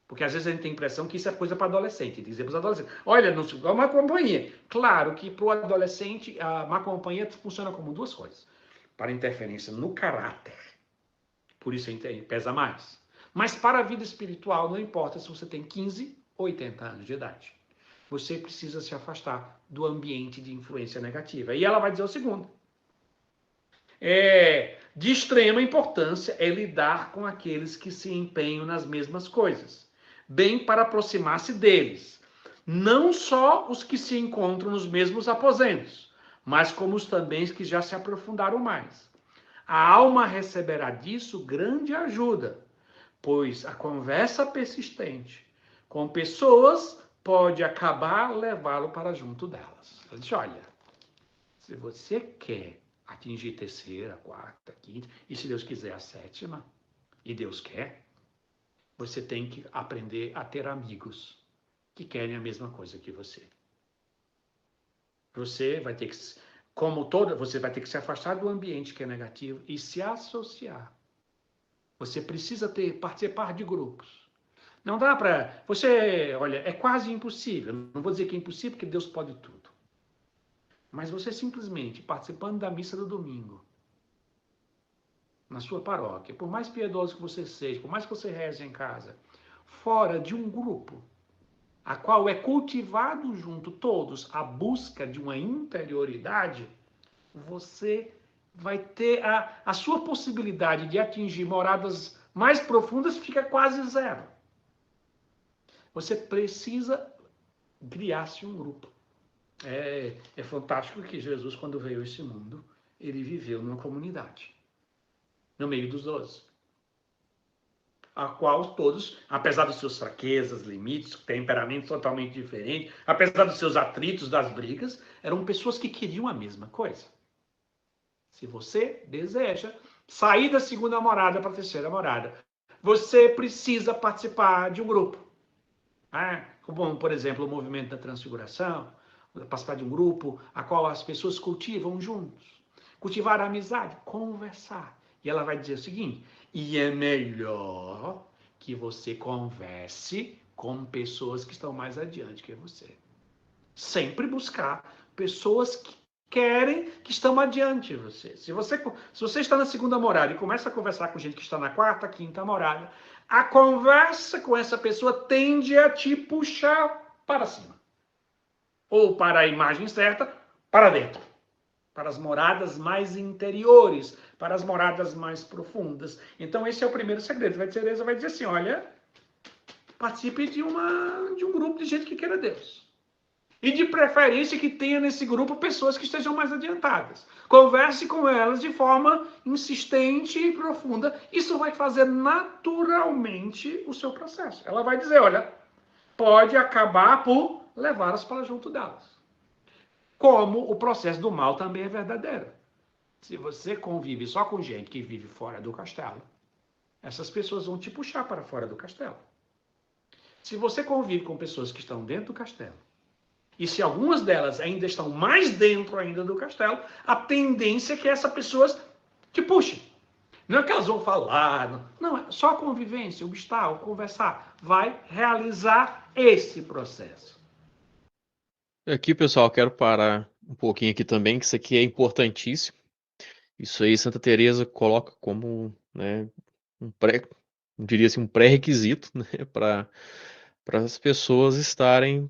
Porque às vezes a gente tem a impressão que isso é coisa para adolescente. Dizer para os adolescentes, olha, não se é má companhia. Claro que para o adolescente a má companhia funciona como duas coisas. Para interferência no caráter. Por isso pesa mais. Mas para a vida espiritual, não importa se você tem 15 ou 80 anos de idade. Você precisa se afastar do ambiente de influência negativa. E ela vai dizer o segundo. De extrema importância é lidar com aqueles que se empenham nas mesmas coisas, bem para aproximar-se deles. Não só os que se encontram nos mesmos aposentos, mas como os também que já se aprofundaram mais. A alma receberá disso grande ajuda, pois a conversa persistente com pessoas pode acabar levá-lo para junto delas. Ele diz, olha, se você quer atingir terceira, quarta, quinta, e se Deus quiser a sétima, e Deus quer, você tem que aprender a ter amigos que querem a mesma coisa que você. Você vai ter que, você vai ter que se afastar do ambiente que é negativo e se associar. Você precisa participar de grupos. Não dá para... olha, é quase impossível. Não vou dizer que é impossível, porque Deus pode tudo. Mas você simplesmente participando da missa do domingo, na sua paróquia, por mais piedoso que você seja, por mais que você reze em casa, fora de um grupo, a qual é cultivado junto todos a busca de uma interioridade, você vai ter a sua possibilidade de atingir moradas mais profundas fica quase zero. Você precisa criar-se um grupo. É fantástico que Jesus, quando veio a esse mundo, ele viveu numa comunidade, no meio dos 12. A qual todos, apesar das suas fraquezas, limites, temperamentos totalmente diferentes, apesar dos seus atritos, das brigas, eram pessoas que queriam a mesma coisa. Se você deseja sair da segunda morada para a terceira morada, você precisa participar de um grupo. Como, por exemplo, o movimento da transfiguração, participar de um grupo a qual as pessoas cultivam juntos. Cultivar a amizade, conversar. E ela vai dizer o seguinte, e é melhor que você converse com pessoas que estão mais adiante que você. Sempre buscar pessoas que querem, que estão adiante de você. Se você está na segunda morada e começa a conversar com gente que está na quarta, quinta morada, a conversa com essa pessoa tende a te puxar para cima. Ou para a imagem certa, para dentro. Para as moradas mais interiores, para as moradas mais profundas. Então esse é o primeiro segredo. Teresa vai dizer assim, olha, participe de um grupo de gente que queira Deus. E de preferência que tenha nesse grupo pessoas que estejam mais adiantadas. Converse com elas de forma insistente e profunda. Isso vai fazer naturalmente o seu processo. Ela vai dizer, olha, pode acabar por levá-las para junto delas. Como o processo do mal também é verdadeiro. Se você convive só com gente que vive fora do castelo, essas pessoas vão te puxar para fora do castelo. Se você convive com pessoas que estão dentro do castelo, e se algumas delas ainda estão mais dentro ainda do castelo, a tendência é que essas pessoas te puxem. Não é que elas vão falar, não, é só a convivência, o estar, o conversar, vai realizar esse processo. Aqui, pessoal, quero parar um pouquinho aqui também, que isso aqui é importantíssimo. Isso aí Santa Teresa coloca como, né, eu diria assim, um pré-requisito, né, para as pessoas estarem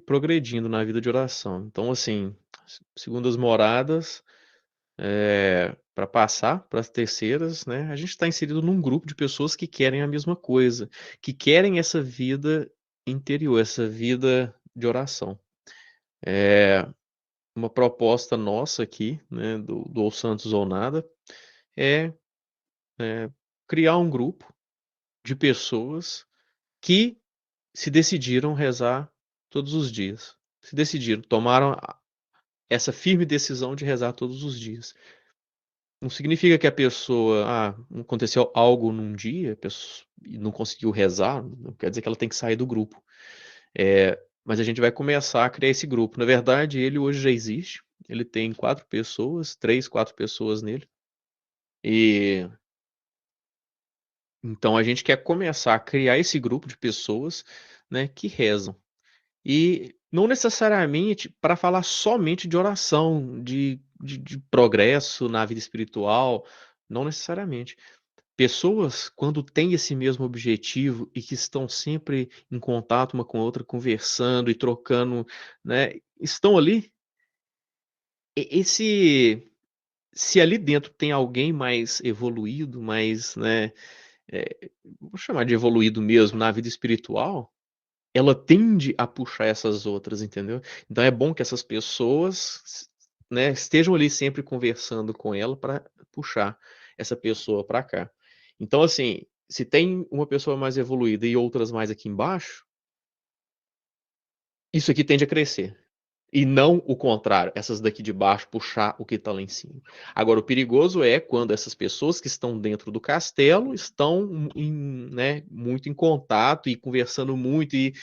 progredindo na vida de oração. Então, assim, segundo as moradas, para passar para as terceiras, né, a gente está inserido num grupo de pessoas que querem a mesma coisa, que querem essa vida interior, essa vida de oração. Uma proposta nossa aqui, né, do Ou Santos ou Nada, é, criar um grupo de pessoas que se decidiram rezar todos os dias. Se decidiram, tomaram essa firme decisão de rezar todos os dias. Não significa que a pessoa, aconteceu algo num dia, e não conseguiu rezar, não quer dizer que ela tem que sair do grupo. Mas a gente vai começar a criar esse grupo. Na verdade, ele hoje já existe. Ele tem 4 pessoas, 3, 4 pessoas nele. E então a gente quer começar a criar esse grupo de pessoas, né, que rezam. E não necessariamente para falar somente de oração, de progresso na vida espiritual, não necessariamente. Pessoas, quando têm esse mesmo objetivo e que estão sempre em contato uma com a outra, conversando e trocando, né, estão ali, esse se ali dentro tem alguém mais evoluído, mais, né, vou chamar de evoluído mesmo na vida espiritual, ela tende a puxar essas outras, entendeu? Então é bom que essas pessoas, né, estejam ali sempre conversando com ela para puxar essa pessoa para cá. Então, assim, se tem uma pessoa mais evoluída e outras mais aqui embaixo, isso aqui tende a crescer. E não o contrário, essas daqui de baixo puxar o que está lá em cima. Agora, o perigoso é quando essas pessoas que estão dentro do castelo estão né, muito em contato e conversando muito e,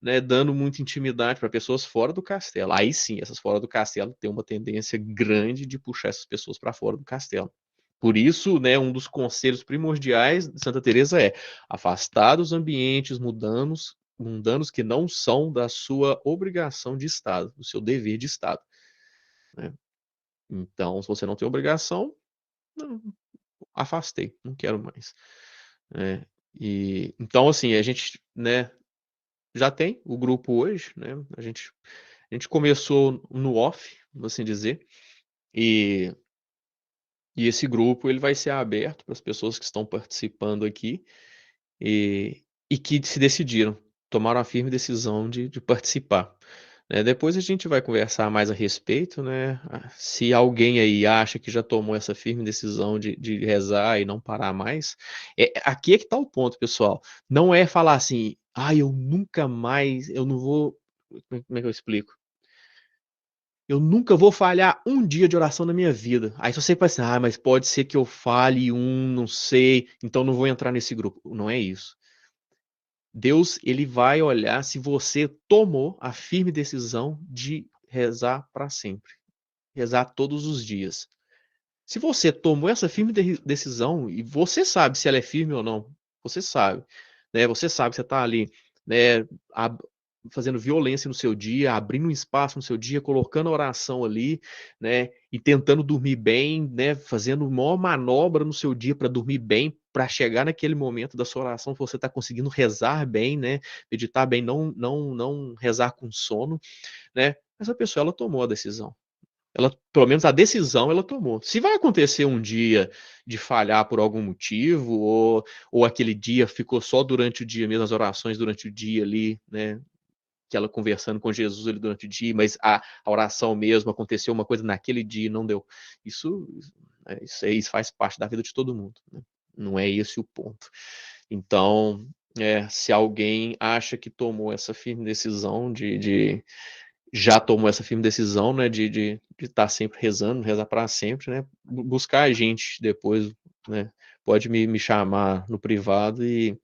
né, dando muita intimidade para pessoas fora do castelo. Aí sim, essas fora do castelo têm uma tendência grande de puxar essas pessoas para fora do castelo. Por isso, né, um dos conselhos primordiais de Santa Teresa é afastar dos ambientes mundanos que não são da sua obrigação de Estado, do seu dever de Estado, né. Então, se você não tem obrigação, não, afastei, não quero mais, né. E então, assim, a gente, né, já tem o grupo hoje, né, a gente começou no off, vamos assim dizer, e esse grupo ele vai ser aberto para as pessoas que estão participando aqui, e que se decidiram, tomaram a firme decisão de participar, né. Depois a gente vai conversar mais a respeito, né, se alguém aí acha que já tomou essa firme decisão de rezar e não parar mais, aqui é que está o ponto, pessoal, não é falar assim: "Ai, eu nunca mais, eu não vou", como é que eu explico? "Eu nunca vou falhar um dia de oração na minha vida". Aí se você pensa assim: mas pode ser que eu falhe um, não sei, então não vou entrar nesse grupo". Não é isso. Deus, ele vai olhar se você tomou a firme decisão de rezar para sempre, rezar todos os dias. Se você tomou essa firme decisão, e você sabe se ela é firme ou não, você sabe, né, você sabe que você está ali, né, ab fazendo violência no seu dia, abrindo um espaço no seu dia, colocando a oração ali, né, e tentando dormir bem, né, fazendo maior manobra no seu dia para dormir bem, para chegar naquele momento da sua oração que você está conseguindo rezar bem, né, meditar bem, não rezar com sono, né, essa pessoa ela tomou a decisão. Ela, pelo menos a decisão ela tomou. Se vai acontecer um dia de falhar por algum motivo, ou aquele dia ficou só durante o dia mesmo, as orações durante o dia ali, né, que ela conversando com Jesus ali durante o dia, mas a oração mesmo, aconteceu uma coisa naquele dia e não deu. Isso faz parte da vida de todo mundo, né? Não é esse o ponto. Então, se alguém acha que tomou essa firme decisão já tomou essa firme decisão, né, de estar sempre rezando, rezar para sempre, né, buscar a gente depois, né, pode me chamar no privado e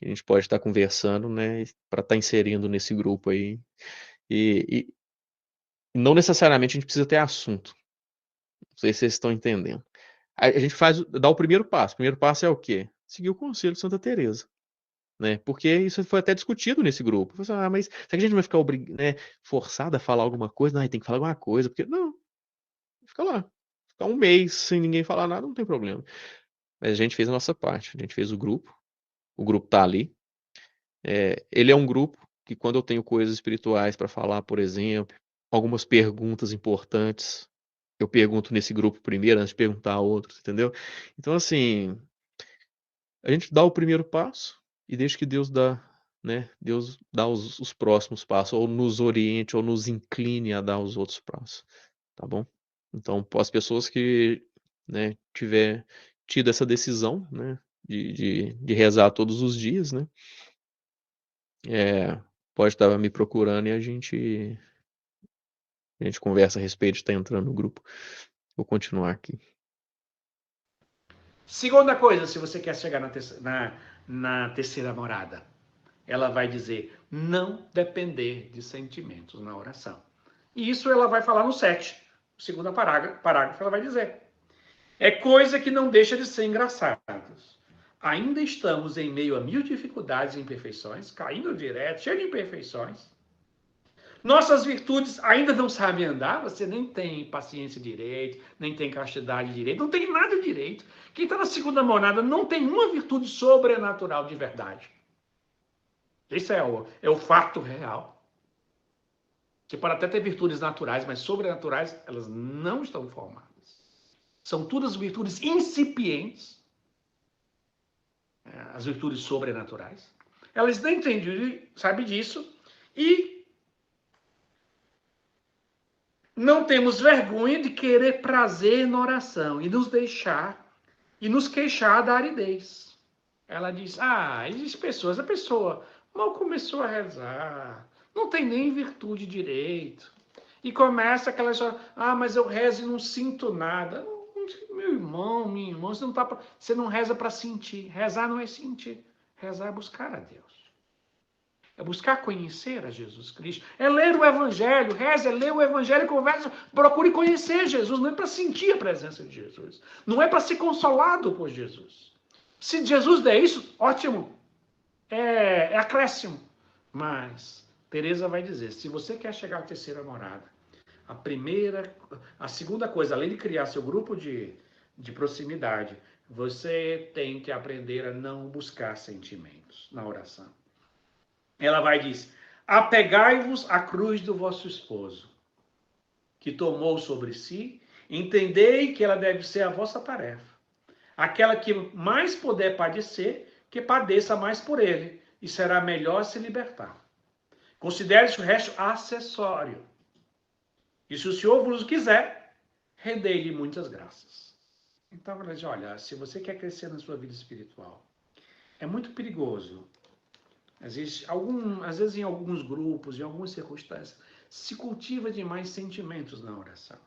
a gente pode estar conversando, né, para estar inserindo nesse grupo aí. E não necessariamente a gente precisa ter assunto. Não sei se vocês estão entendendo. A gente dá o primeiro passo. O primeiro passo é o quê? Seguir o conselho de Santa Teresa, né? Porque isso foi até discutido nesse grupo. Assim, mas será que a gente vai ficar né, forçado a falar alguma coisa? Não, tem que falar alguma coisa, porque não, fica lá. Ficar um mês sem ninguém falar nada, não tem problema. Mas a gente fez a nossa parte, a gente fez o grupo tá ali. Ele é um grupo que quando eu tenho coisas espirituais para falar, por exemplo, algumas perguntas importantes, eu pergunto nesse grupo primeiro, antes de perguntar a outros, entendeu? Então, assim, a gente dá o primeiro passo e deixa que Deus dá, né? Deus dá os próximos passos, ou nos oriente, ou nos incline a dar os outros passos, tá bom? Então, para as pessoas que, né, tiver tido essa decisão, né, de rezar todos os dias, né, pode estar me procurando e a gente conversa a respeito de estar entrando no grupo. Vou continuar aqui. Segunda coisa, se você quer chegar na terceira morada, ela vai dizer não depender de sentimentos na oração. E isso ela vai falar no 7, o segundo parágrafo ela vai dizer. É coisa que não deixa de ser engraçados. Ainda estamos em meio a 1000 dificuldades e imperfeições, caindo direto, cheio de imperfeições. Nossas virtudes ainda não sabem andar, você nem tem paciência direito, nem tem castidade direito, não tem nada direito. Quem está na segunda morada não tem uma virtude sobrenatural de verdade. Isso é o fato real. Você pode até ter virtudes naturais, mas sobrenaturais, elas não estão formadas. São todas virtudes incipientes, as virtudes sobrenaturais. Elas nem têm, sabe disso, e não temos vergonha de querer prazer na oração e nos queixar da aridez. Ela diz: existem pessoas, a pessoa mal começou a rezar, não tem nem virtude direito. E começa aquela história: mas eu rezo e não sinto nada. Meu irmão, minha irmã, você não reza para sentir. Rezar não é sentir. Rezar é buscar a Deus. É buscar conhecer a Jesus Cristo. É ler o Evangelho. Reza, é ler o Evangelho, conversa. Procure conhecer Jesus. Não é para sentir a presença de Jesus. Não é para ser consolado por Jesus. Se Jesus der isso, ótimo. É acréscimo. Mas Teresa vai dizer, se você quer chegar à terceira morada, a segunda coisa, além de criar seu grupo de proximidade, você tem que aprender a não buscar sentimentos na oração. Ela vai dizer: apegai-vos à cruz do vosso esposo, que tomou sobre si, entendei que ela deve ser a vossa tarefa. Aquela que mais puder padecer, que padeça mais por ele, e será melhor se libertar. Considere-se o resto acessório. E se o Senhor vos quiser, rendei-lhe muitas graças. Então, ela diz: olha, se você quer crescer na sua vida espiritual, é muito perigoso. Às vezes em alguns grupos, em algumas circunstâncias, se cultiva demais sentimentos na oração.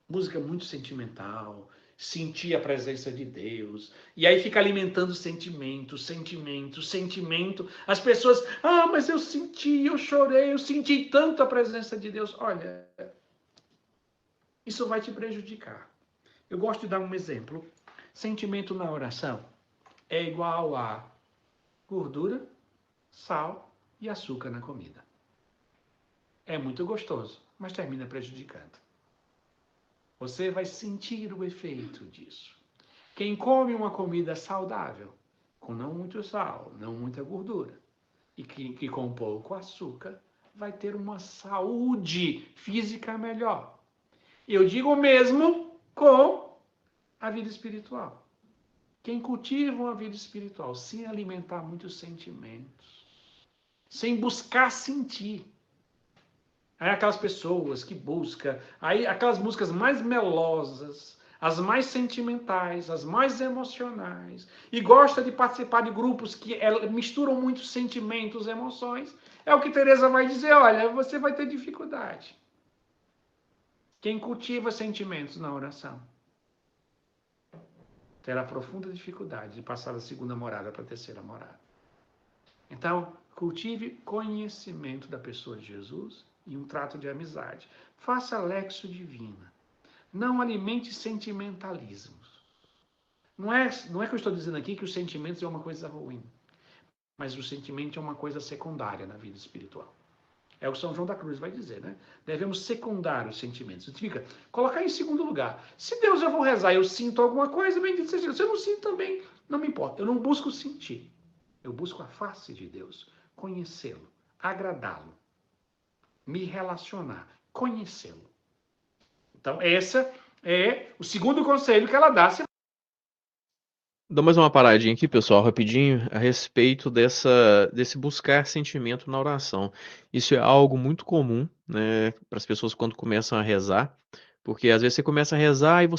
Música muito sentimental, sentir a presença de Deus, e aí fica alimentando sentimento, sentimento, sentimento. As pessoas, mas eu senti, eu chorei, eu senti tanto a presença de Deus. Olha, isso vai te prejudicar. Eu gosto de dar um exemplo. Sentimento na oração é igual a gordura, sal e açúcar na comida. É muito gostoso, mas termina prejudicando. Você vai sentir o efeito disso. Quem come uma comida saudável, com não muito sal, não muita gordura, e que com pouco açúcar, vai ter uma saúde física melhor. Eu digo mesmo com a vida espiritual. Quem cultiva uma vida espiritual sem alimentar muitos sentimentos, sem buscar sentir. Aí aquelas pessoas que buscam, aí aquelas músicas mais melosas, as mais sentimentais, as mais emocionais, e gosta de participar de grupos que misturam muitos sentimentos, emoções, é o que Teresa vai dizer, olha, você vai ter dificuldade. Quem cultiva sentimentos na oração terá profunda dificuldade de passar da segunda morada para a terceira morada. Então, cultive conhecimento da pessoa de Jesus e um trato de amizade. Faça lexo divina. Não alimente sentimentalismos. Não é que eu estou dizendo aqui que os sentimentos é uma coisa ruim, mas o sentimento é uma coisa secundária na vida espiritual. É o que São João da Cruz vai dizer, né? Devemos secundar os sentimentos. Significa colocar em segundo lugar. Se Deus eu vou rezar e eu sinto alguma coisa, bendito seja Deus. Se eu não sinto também, não me importa. Eu não busco sentir. Eu busco a face de Deus, conhecê-lo, agradá-lo, me relacionar, conhecê-lo. Então, esse é o segundo conselho que ela dá. Dá mais uma paradinha aqui, pessoal, rapidinho, a respeito desse buscar sentimento na oração. Isso é algo muito comum, né, para as pessoas quando começam a rezar, porque às vezes você começa a rezar e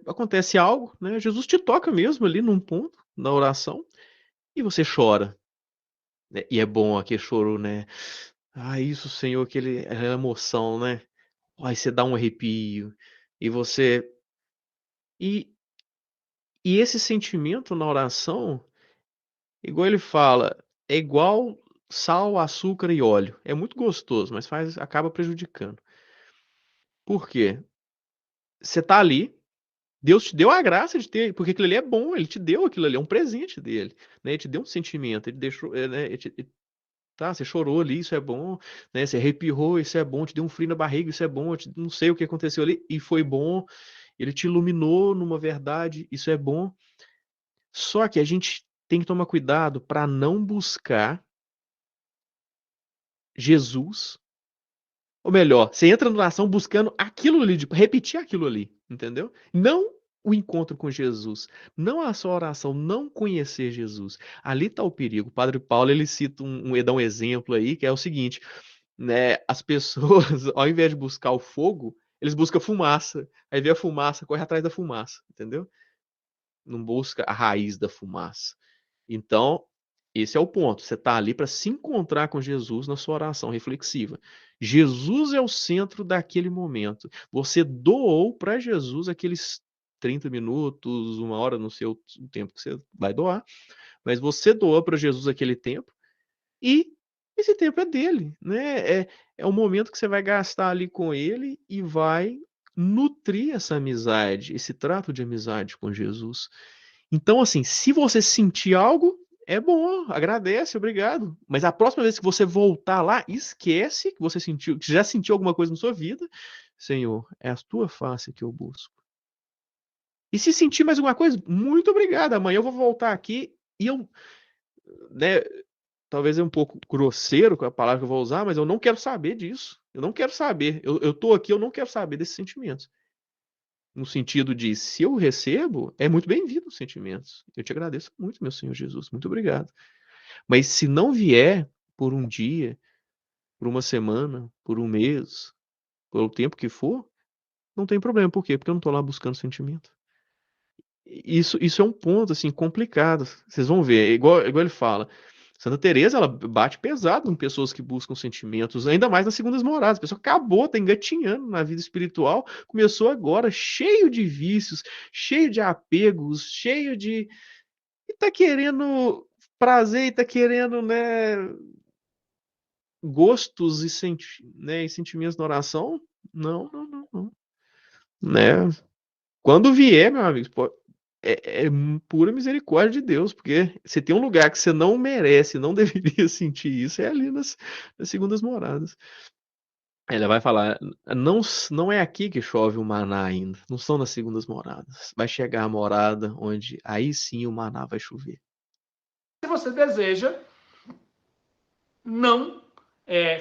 acontece algo, né, Jesus te toca mesmo ali num ponto na oração e você chora, né, e é bom aquele choro, né, isso, Senhor, aquela emoção, né, aí você dá um arrepio, e você e e esse sentimento na oração, igual ele fala, é igual sal, açúcar e óleo. É muito gostoso, mas acaba prejudicando. Por quê? Você tá ali, Deus te deu a graça de ter, porque aquilo ali é bom, ele te deu aquilo ali, é um presente dele, né? Ele te deu um sentimento, ele deixou, né? Tá, você chorou ali, isso é bom, né? Você arrepiou, isso é bom, te deu um frio na barriga, isso é bom, não sei o que aconteceu ali, e foi bom. Ele te iluminou numa verdade, isso é bom. Só que a gente tem que tomar cuidado para não buscar Jesus, ou melhor, você entra na ação buscando aquilo ali, repetir aquilo ali, entendeu? Não o encontro com Jesus, não a sua oração, não conhecer Jesus. Ali está o perigo. O Padre Paulo ele cita ele dá um exemplo aí que é o seguinte, né? As pessoas, ao invés de buscar o fogo, eles buscam fumaça. Aí vê a fumaça, corre atrás da fumaça, entendeu? Não busca a raiz da fumaça. Então, esse é o ponto. Você está ali para se encontrar com Jesus na sua oração reflexiva. Jesus é o centro daquele momento. Você doou para Jesus aqueles 30 minutos, uma hora, não sei o tempo que você vai doar, mas você doou para Jesus aquele tempo e esse tempo é dele, né? É o momento que você vai gastar ali com ele e vai nutrir essa amizade, esse trato de amizade com Jesus. Então, assim, se você sentir algo, é bom, agradece, obrigado. Mas a próxima vez que você voltar lá, esquece que você sentiu, que já sentiu alguma coisa na sua vida. Senhor, é a tua face que eu busco. E se sentir mais alguma coisa, muito obrigado. Amanhã eu vou voltar aqui e eu, né, talvez é um pouco grosseiro com a palavra que eu vou usar, mas eu não quero saber disso. Eu não quero saber. Eu tô aqui, eu não quero saber desses sentimentos. No sentido de, se eu recebo, é muito bem-vindo os sentimentos. Eu te agradeço muito, meu Senhor Jesus. Muito obrigado. Mas se não vier por um dia, por uma semana, por um mês, pelo tempo que for, não tem problema. Por quê? Porque eu não estou lá buscando sentimento. Isso é um ponto assim complicado. Vocês vão ver, igual ele fala. Santa Teresa, ela bate pesado em pessoas que buscam sentimentos, ainda mais nas segundas moradas. A pessoa acabou, tá engatinhando na vida espiritual, começou agora cheio de vícios, cheio de apegos, cheio de e tá querendo prazer e tá querendo, né, gostos e sentimentos na oração? Não, não, não, não. Né? Quando vier, meu amigo, pô, é pura misericórdia de Deus, porque se tem um lugar que você não merece, não deveria sentir isso, é ali nas segundas moradas. Ela vai falar, não é aqui que chove o maná ainda, não são nas segundas moradas. Vai chegar a morada onde aí sim o maná vai chover. Se você deseja não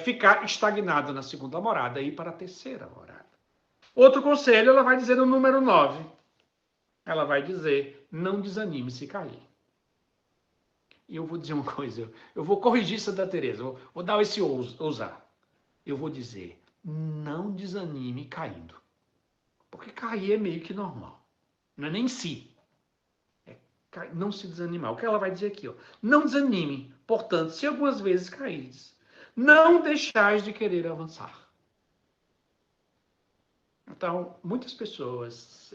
ficar estagnado na segunda morada e ir para a terceira morada. Outro conselho, ela vai dizer no número 9. Ela vai dizer, não desanime se cair. E eu vou dizer uma coisa, eu vou corrigir Santa Teresa, vou dar esse ousar. Eu vou dizer, não desanime caindo. Porque cair é meio que normal. Não é nem si. Não se desanimar. O que ela vai dizer aqui? Ó? Não desanime. Portanto, se algumas vezes caíres, não deixais de querer avançar. Então, muitas pessoas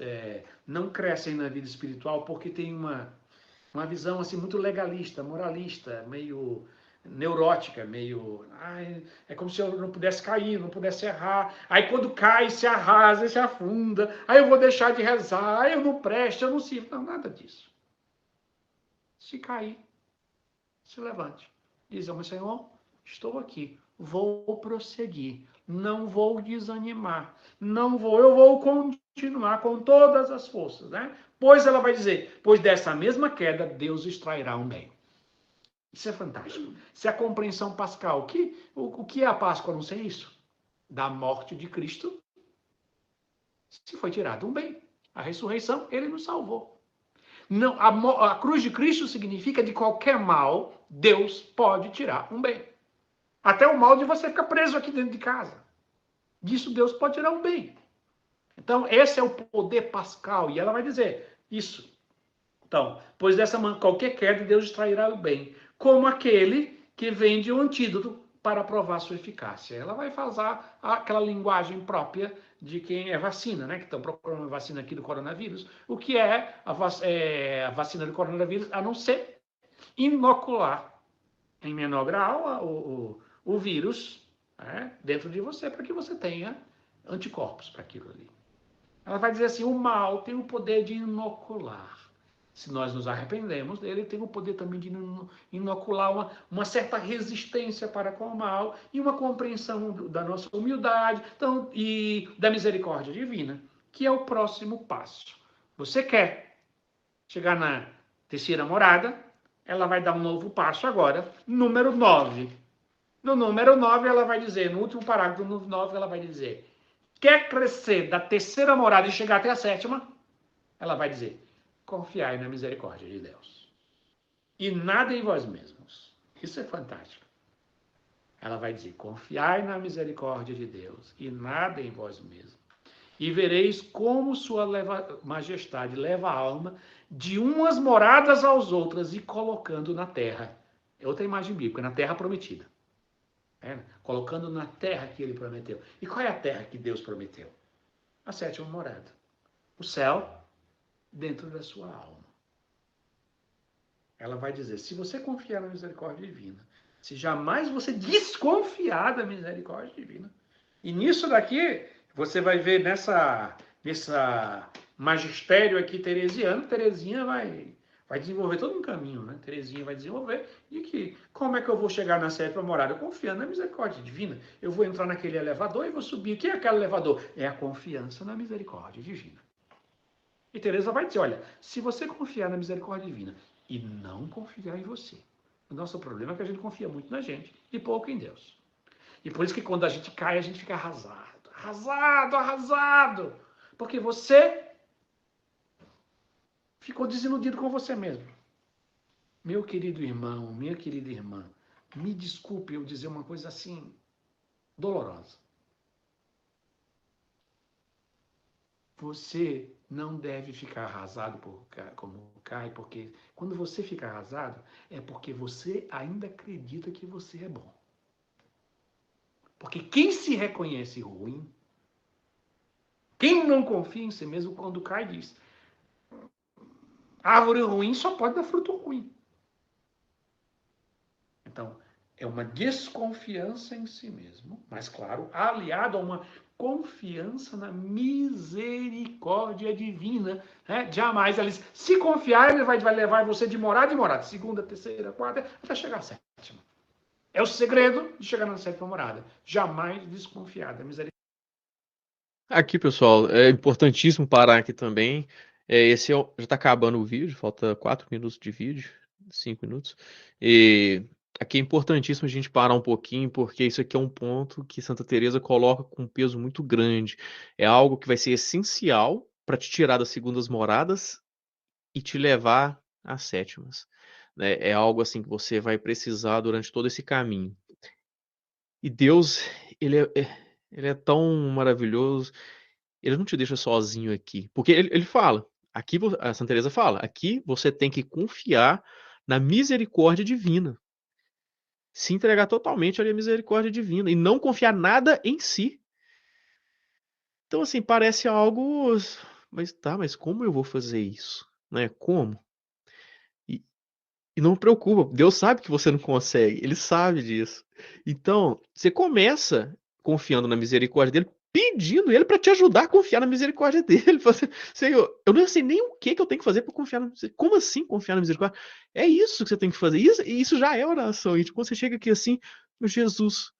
não crescem na vida espiritual porque têm uma visão assim muito legalista, moralista, meio neurótica, meio... Ai, é como se eu não pudesse cair, não pudesse errar. Aí quando cai, se arrasa, se afunda. Aí eu vou deixar de rezar, aí eu não presto, eu não sirvo. Não, nada disso. Se cair, se levante. Diz, meu Senhor, estou aqui, vou prosseguir, não vou desanimar, eu vou continuar com todas as forças, né? Pois ela vai dizer, pois dessa mesma queda Deus extrairá um bem. Isso é fantástico. Isso é a compreensão pascal. O que é a Páscoa, não sei isso? Da morte de Cristo se foi tirado um bem. A ressurreição, ele nos salvou. Não, a cruz de Cristo significa de qualquer mal, Deus pode tirar um bem. Até o mal de você ficar preso aqui dentro de casa. Disso Deus pode tirar um bem. Então, esse é o poder pascal. E ela vai dizer isso. Então, pois dessa qualquer queda, Deus extrairá o bem. Como aquele que vende o antídoto para provar sua eficácia. Ela vai fazer aquela linguagem própria de quem é vacina, né? Que estão procurando uma vacina aqui do coronavírus. O que é a vacina do coronavírus, a não ser inocular em menor grau o vírus, né, dentro de você, para que você tenha anticorpos para aquilo ali. Ela vai dizer assim, o mal tem o poder de inocular. Se nós nos arrependemos dele, tem o poder também de inocular uma certa resistência para com o mal e uma compreensão da nossa humildade e da misericórdia divina, que é o próximo passo. Você quer chegar na terceira morada, ela vai dar um novo passo agora, número 9. No número 9, ela vai dizer, no último parágrafo do 9, ela vai dizer, quer crescer da terceira morada e chegar até a sétima? Ela vai dizer, confiai na misericórdia de Deus. E nada em vós mesmos. Isso é fantástico. Ela vai dizer, confiai na misericórdia de Deus e nada em vós mesmos. E vereis como sua majestade leva a alma de umas moradas às outras e colocando na terra. É outra imagem bíblica, na terra prometida. Colocando na terra que ele prometeu. E qual é a terra que Deus prometeu? A sétima morada. O céu dentro da sua alma. Ela vai dizer, se você confiar na misericórdia divina, se jamais você desconfiar da misericórdia divina, e nisso daqui, você vai ver nessa magistério aqui teresiano, Teresinha vai desenvolver todo um caminho, né? Teresinha vai desenvolver e que como é que eu vou chegar na sétima morada? Confiando na misericórdia divina. Eu vou entrar naquele elevador e vou subir. O que é aquele elevador? É a confiança na misericórdia divina. E Teresa vai dizer, olha, se você confiar na misericórdia divina e não confiar em você, o nosso problema é que a gente confia muito na gente e pouco em Deus. E por isso que quando a gente cai, a gente fica arrasado. Arrasado, arrasado. Porque você ficou desiludido com você mesmo. Meu querido irmão, minha querida irmã, me desculpe eu dizer uma coisa assim, dolorosa. Você não deve ficar arrasado como cai, porque quando você fica arrasado, é porque você ainda acredita que você é bom. Porque quem se reconhece ruim, quem não confia em si mesmo, quando cai, diz, árvore ruim só pode dar fruto ruim. Então, é uma desconfiança em si mesmo, mas claro, aliado a uma confiança na misericórdia divina. Né? Jamais, eles, se confiar, ele vai levar você de morada em morada, segunda, terceira, quarta, até chegar à sétima. É o segredo de chegar na sétima morada. Jamais desconfiar da misericórdia. Aqui, pessoal, é importantíssimo parar aqui também. Esse já está acabando o vídeo, falta 4 minutos de vídeo, 5 minutos. E aqui é importantíssimo a gente parar um pouquinho, porque isso aqui é um ponto que Santa Teresa coloca com um peso muito grande. É algo que vai ser essencial para te tirar das segundas moradas e te levar às sétimas. né, é algo assim que você vai precisar durante todo esse caminho. E Deus, ele é tão maravilhoso, ele não te deixa sozinho aqui, porque ele fala, aqui a Santa Teresa fala: "Aqui você tem que confiar na misericórdia divina, se entregar totalmente à misericórdia divina e não confiar nada em si". Então, assim, parece algo, mas tá, mas como eu vou fazer isso, né, como? E e não preocupa, Deus sabe que você não consegue, ele sabe disso. Então, você começa confiando na misericórdia dele, pedindo ele para te ajudar a confiar na misericórdia dele, fala assim: "Senhor, eu não sei nem o que que eu tenho que fazer para confiar na misericórdia, como assim confiar na misericórdia? É isso que você tem que fazer". Isso já é oração, e tipo, quando você chega aqui assim: "Meu Jesus,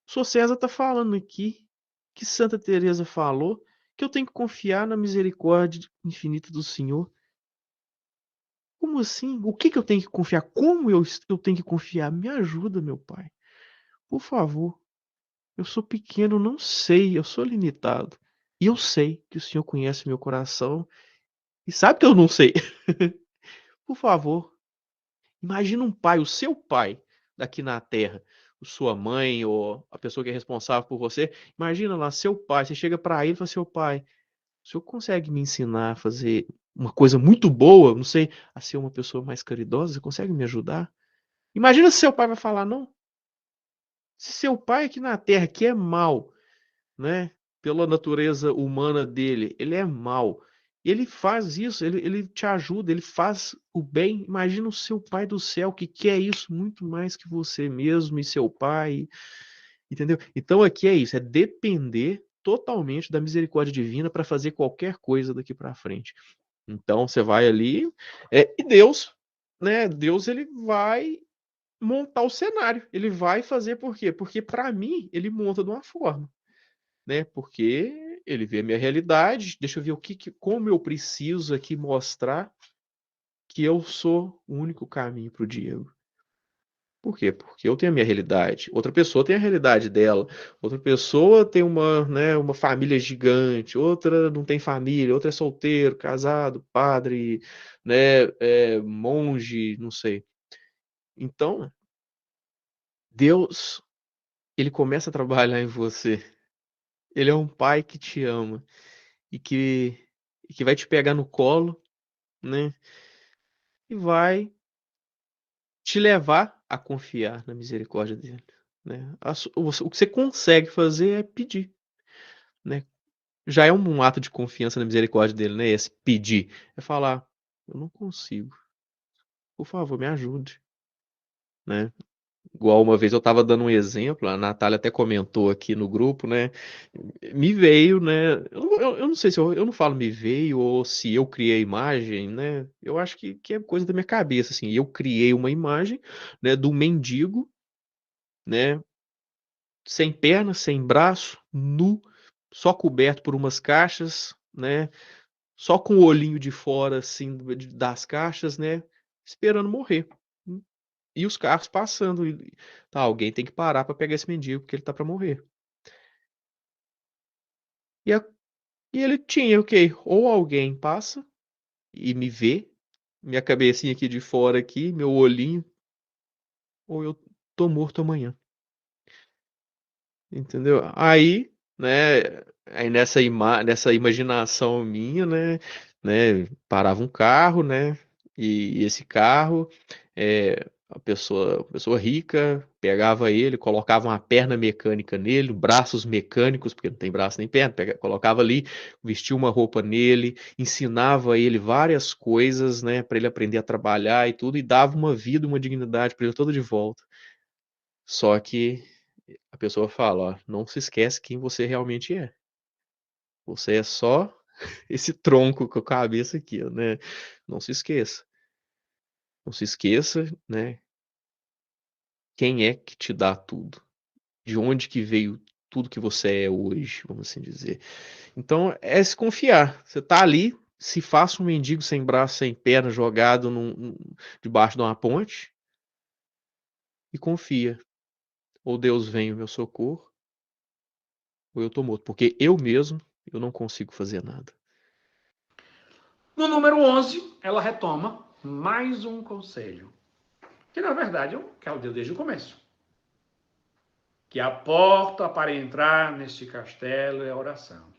o Sr. César tá falando aqui, que Santa Teresa falou, que eu tenho que confiar na misericórdia infinita do Senhor. Como assim? O que que eu tenho que confiar? Como eu tenho que confiar? Me ajuda, meu pai, por favor. Eu sou pequeno, não sei, eu sou limitado. E eu sei que o Senhor conhece meu coração e sabe que eu não sei. Por favor". Imagina um pai, o seu pai daqui na terra, sua mãe ou a pessoa que é responsável por você, imagina lá seu pai, você chega para ele e fala: "Seu pai, o senhor consegue me ensinar a fazer uma coisa muito boa, não sei, a ser uma pessoa mais caridosa, você consegue me ajudar?". Imagina se seu pai vai falar não. Se seu pai aqui na terra, que é mau, né, pela natureza humana dele, ele é mau, ele faz isso, ele te ajuda, ele faz o bem, imagina o seu pai do céu que quer isso muito mais que você mesmo e seu pai, entendeu? Então aqui é isso, é depender totalmente da misericórdia divina para fazer qualquer coisa daqui para frente. Então você vai ali, e Deus, né, Deus ele vai montar o cenário, ele vai fazer por quê? Porque para mim ele monta de uma forma, né, porque ele vê a minha realidade, deixa eu ver o que como eu preciso aqui mostrar que eu sou o único caminho para o Diego. Por quê? Porque eu tenho a minha realidade, outra pessoa tem a realidade dela, outra pessoa tem uma, né, uma família gigante, outra não tem família, outra é solteiro, casado, padre, né, monge, não sei. Então, Deus, ele começa a trabalhar em você. Ele é um pai que te ama e que vai te pegar no colo, né, e vai te levar a confiar na misericórdia dele, né. O que você consegue fazer é pedir, né. Já é um ato de confiança na misericórdia dele, né, esse pedir. É falar: "Eu não consigo, por favor me ajude", né. Igual uma vez eu estava dando um exemplo, a Natália até comentou aqui no grupo, né, me veio, né, eu não sei se eu não falo me veio ou se eu criei a imagem, né, eu acho que é coisa da minha cabeça, assim, eu criei uma imagem, né, do mendigo, né, sem perna, sem braço, nu, só coberto por umas caixas, né, só com o olhinho de fora, assim, das caixas, né, esperando morrer. Hum, e os carros passando e tá, alguém tem que parar para pegar esse mendigo, porque ele tá para morrer. E a e ele tinha, ok, ou alguém passa e me vê, minha cabecinha aqui de fora aqui, meu olhinho, ou eu tô morto amanhã, entendeu? Aí, né, aí nessa imaginação minha, parava um carro, né, e esse carro, a pessoa rica pegava ele, colocava uma perna mecânica nele, braços mecânicos, porque não tem braço nem perna, colocava ali, vestia uma roupa nele, ensinava ele várias coisas, né, para ele aprender a trabalhar e tudo, e dava uma vida, uma dignidade para ele toda de volta. Só que a pessoa fala: "Ó, não se esquece quem você realmente é. Você é só esse tronco com a cabeça aqui, ó, né. Não se esqueça. Não se esqueça, né, quem é que te dá tudo. De onde que veio tudo que você é hoje", vamos assim dizer. Então é se confiar. Você tá ali, se faça um mendigo sem braço, sem perna, jogado debaixo de uma ponte e confia. Ou Deus vem em meu socorro, ou eu tô morto, porque eu mesmo, eu não consigo fazer nada. No número 11, ela retoma. mais um conselho, que na verdade eu deu desde o começo. Que a porta para entrar neste castelo é a oração.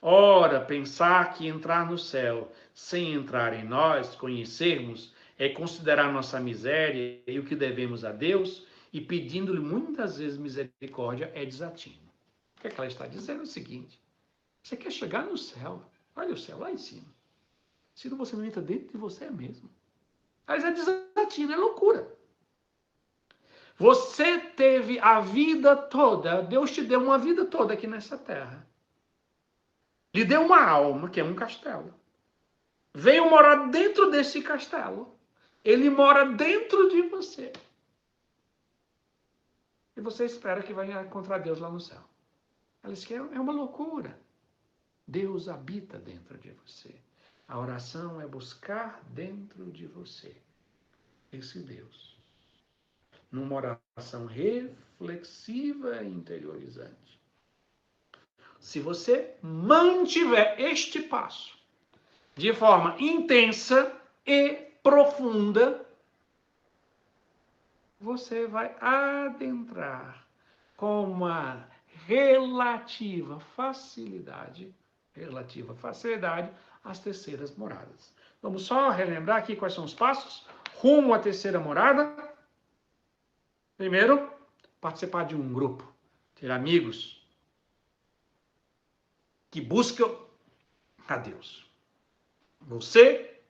Ora, pensar que entrar no céu sem entrar em nós, conhecermos, é considerar nossa miséria e o que devemos a Deus, e pedindo-lhe muitas vezes misericórdia, é desatino. O que é que ela está dizendo? É o seguinte: você quer chegar no céu, olha o céu lá em cima. Se você não entra dentro de você mesmo. Mas é desatino, é loucura. Você teve a vida toda, Deus te deu uma vida toda aqui nessa terra. Lhe deu uma alma, que é um castelo. Veio morar dentro desse castelo. Ele mora dentro de você. E você espera que vai encontrar Deus lá no céu. Ela disse que é uma loucura. Deus habita dentro de você. A oração é buscar dentro de você esse Deus. Numa oração reflexiva e interiorizante. Se você mantiver este passo de forma intensa e profunda, você vai adentrar com uma relativa facilidade as terceiras moradas. Vamos só relembrar aqui quais são os passos. Rumo à terceira morada. Primeiro, participar de um grupo, ter amigos que buscam a Deus. Você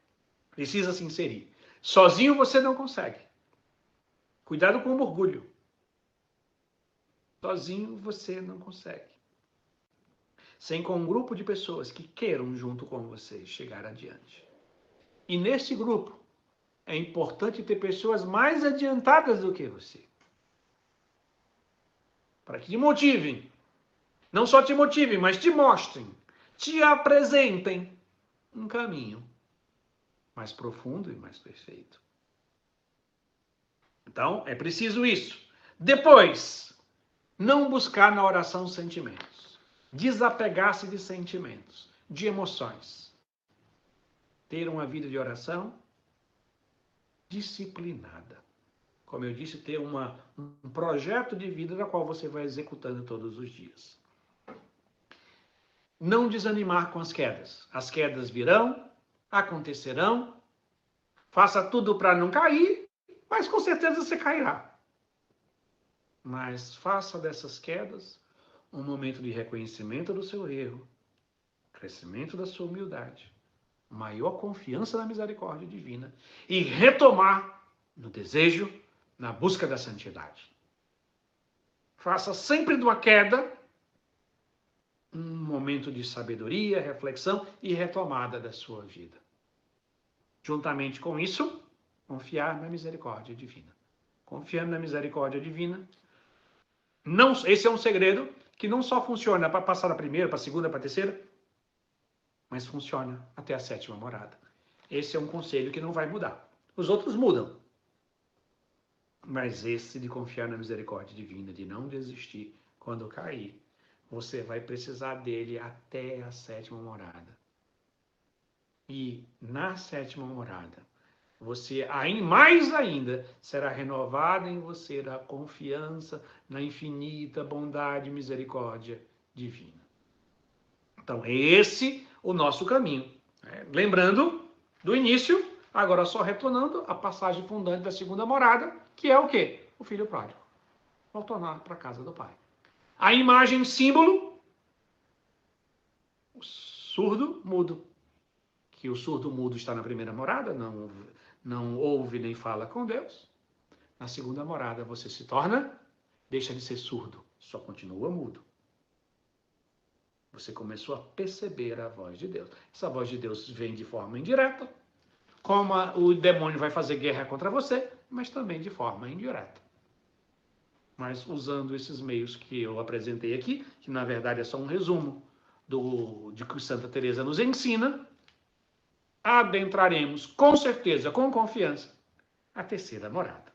precisa se inserir. Sozinho você não consegue. Cuidado com o orgulho. Sozinho você não consegue. Sem com um grupo de pessoas que queiram, junto com você, chegar adiante. E nesse grupo, é importante ter pessoas mais adiantadas do que você. Para que te motivem. Não só te motivem, mas te mostrem. Te apresentem um caminho mais profundo e mais perfeito. Então, é preciso isso. Depois, não buscar na oração sentimentos. Desapegar-se de sentimentos, de emoções. Ter uma vida de oração disciplinada. Como eu disse, ter um projeto de vida da qual você vai executando todos os dias. Não desanimar com as quedas. As quedas virão, acontecerão. Faça tudo para não cair, mas com certeza você cairá. Mas faça dessas quedas um momento de reconhecimento do seu erro, crescimento da sua humildade, maior confiança na misericórdia divina e retomar no desejo, na busca da santidade. Faça sempre de uma queda um momento de sabedoria, reflexão e retomada da sua vida. Juntamente com isso, confiar na misericórdia divina. Confiando na misericórdia divina, não, esse é um segredo que não só funciona para passar da primeira, para a segunda, para a terceira, mas funciona até a sétima morada. Esse é um conselho que não vai mudar. Os outros mudam. Mas esse de confiar na misericórdia divina, de não desistir quando cair, você vai precisar dele até a sétima morada. E na sétima morada, você, mais ainda, será renovada em você a confiança na infinita bondade e misericórdia divina. Então, é esse o nosso caminho. Lembrando do início, agora só retornando a passagem fundante da segunda morada, que é o quê? O filho pródigo. Retornar para a casa do pai. A imagem símbolo, o surdo mudo. Que o surdo mudo está na primeira morada, não ouve nem fala com Deus. Na segunda morada você se torna, deixa de ser surdo, só continua mudo. Você começou a perceber a voz de Deus. Essa voz de Deus vem de forma indireta, como o demônio vai fazer guerra contra você, mas também de forma indireta. Mas usando esses meios que eu apresentei aqui, que na verdade é só um resumo de que Santa Teresa nos ensina, adentraremos com certeza, com confiança, a terceira morada.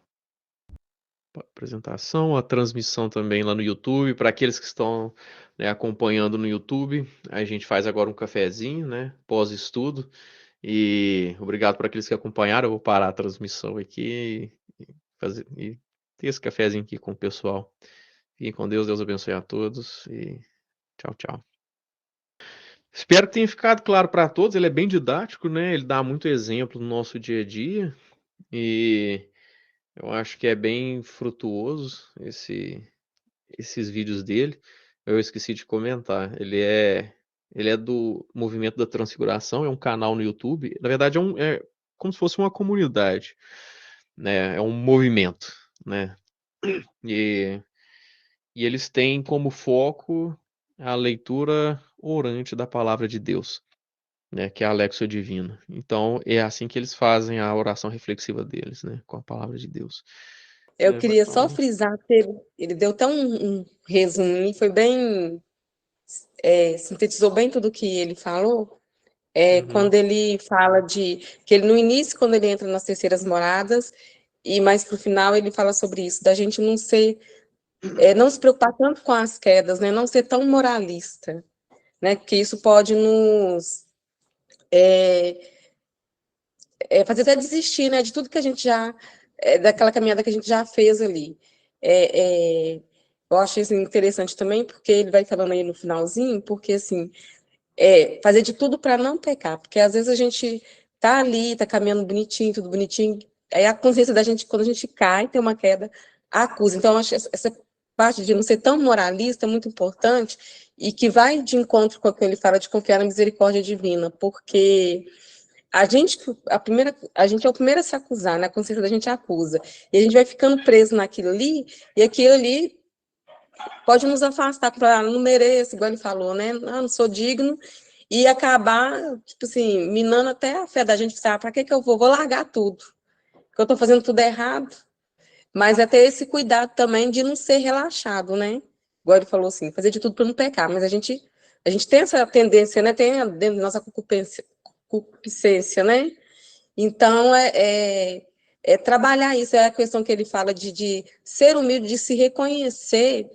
A apresentação, a transmissão também lá no YouTube, para aqueles que estão, né, acompanhando no YouTube, a gente faz agora um cafezinho, né, pós-estudo, E obrigado por aqueles que acompanharam. Eu vou parar a transmissão aqui e ter esse cafezinho aqui com o pessoal. Fiquem com Deus, Deus abençoe a todos e tchau, tchau. Espero que tenha ficado claro para todos. Ele é bem didático, né? Ele dá muito exemplo no nosso dia a dia e eu acho que é bem frutuoso esses vídeos dele. Eu esqueci de comentar. Ele é do Movimento da Transfiguração, é um canal no YouTube. Na verdade, é como se fosse uma comunidade, né? É um movimento, né? E, e eles têm como foco a leitura orante da palavra de Deus, né? Que é a Lexio Divina. Então, é assim que eles fazem a oração reflexiva deles, né? Com a palavra de Deus. Eu Pode queria só falar. frisar que ele deu até um resumo, foi bem, sintetizou bem tudo que ele falou, Uhum. quando ele fala de que ele no início, quando ele entra nas terceiras moradas, e mais para o final ele fala sobre isso, da gente não ser, não se preocupar tanto com as quedas, né, não ser tão moralista, né, porque isso pode nos fazer até desistir, né, de tudo que a gente já, daquela caminhada que a gente já fez ali. É, é, eu acho isso interessante também, porque ele vai falando aí no finalzinho, porque assim, fazer de tudo para não pecar, porque às vezes a gente tá ali, tá caminhando bonitinho, tudo bonitinho, aí a consciência da gente, quando a gente cai, tem uma queda, acusa. Então, eu acho essa parte de não ser tão moralista é muito importante e que vai de encontro com o que ele fala de confiar na misericórdia divina, porque a gente é o primeiro a se acusar, né? A consciência da gente acusa. E a gente vai ficando preso naquilo ali, e aquilo ali pode nos afastar, para não mereço, igual ele falou, né? Não sou digno, e acabar, tipo assim, minando até a fé da gente, sabe? Para que eu vou? Vou largar tudo, porque eu estou fazendo tudo errado. Mas é ter esse cuidado também de não ser relaxado, né? Igual ele falou assim, fazer de tudo para não pecar, mas a gente tem essa tendência, né? Tem dentro da nossa concupiscência, né? Então, trabalhar isso, é a questão que ele fala de ser humilde, de se reconhecer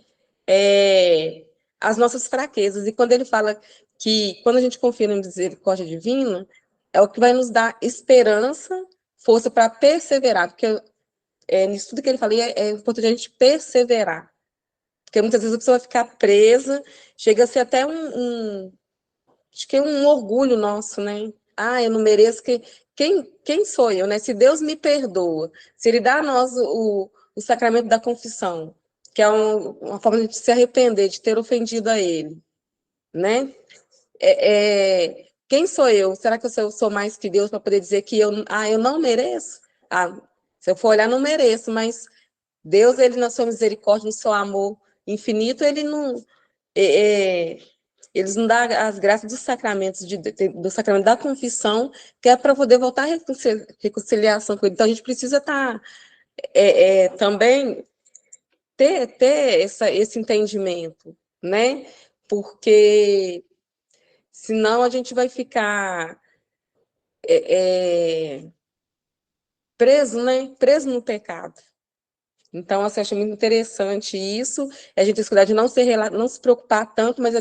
é, as nossas fraquezas. E quando ele fala que quando a gente confia na misericórdia divina, é o que vai nos dar esperança, força para perseverar, porque nisso tudo que ele fala é importante a gente perseverar. Porque muitas vezes a pessoa vai ficar presa, chega a ser até acho que é um orgulho nosso, né? Ah, eu não mereço que. Quem sou eu, né? Se Deus me perdoa, se Ele dá a nós o sacramento da confissão, que é uma forma de se arrepender, de ter ofendido a Ele, né? Quem sou eu? Será que eu sou mais que Deus para poder dizer que eu não mereço? Ah, se eu for olhar, não mereço, mas Deus, Ele, na sua misericórdia, no seu amor infinito, Ele não. É, é, eles não dão as graças dos sacramentos, do sacramento da confissão, que é para poder voltar à reconciliação com ele. Então, a gente precisa estar também ter esse entendimento, né? Porque senão a gente vai ficar preso, né? Preso no pecado. Então, assim, eu acho muito interessante isso, a gente cuidar de não se preocupar tanto, mas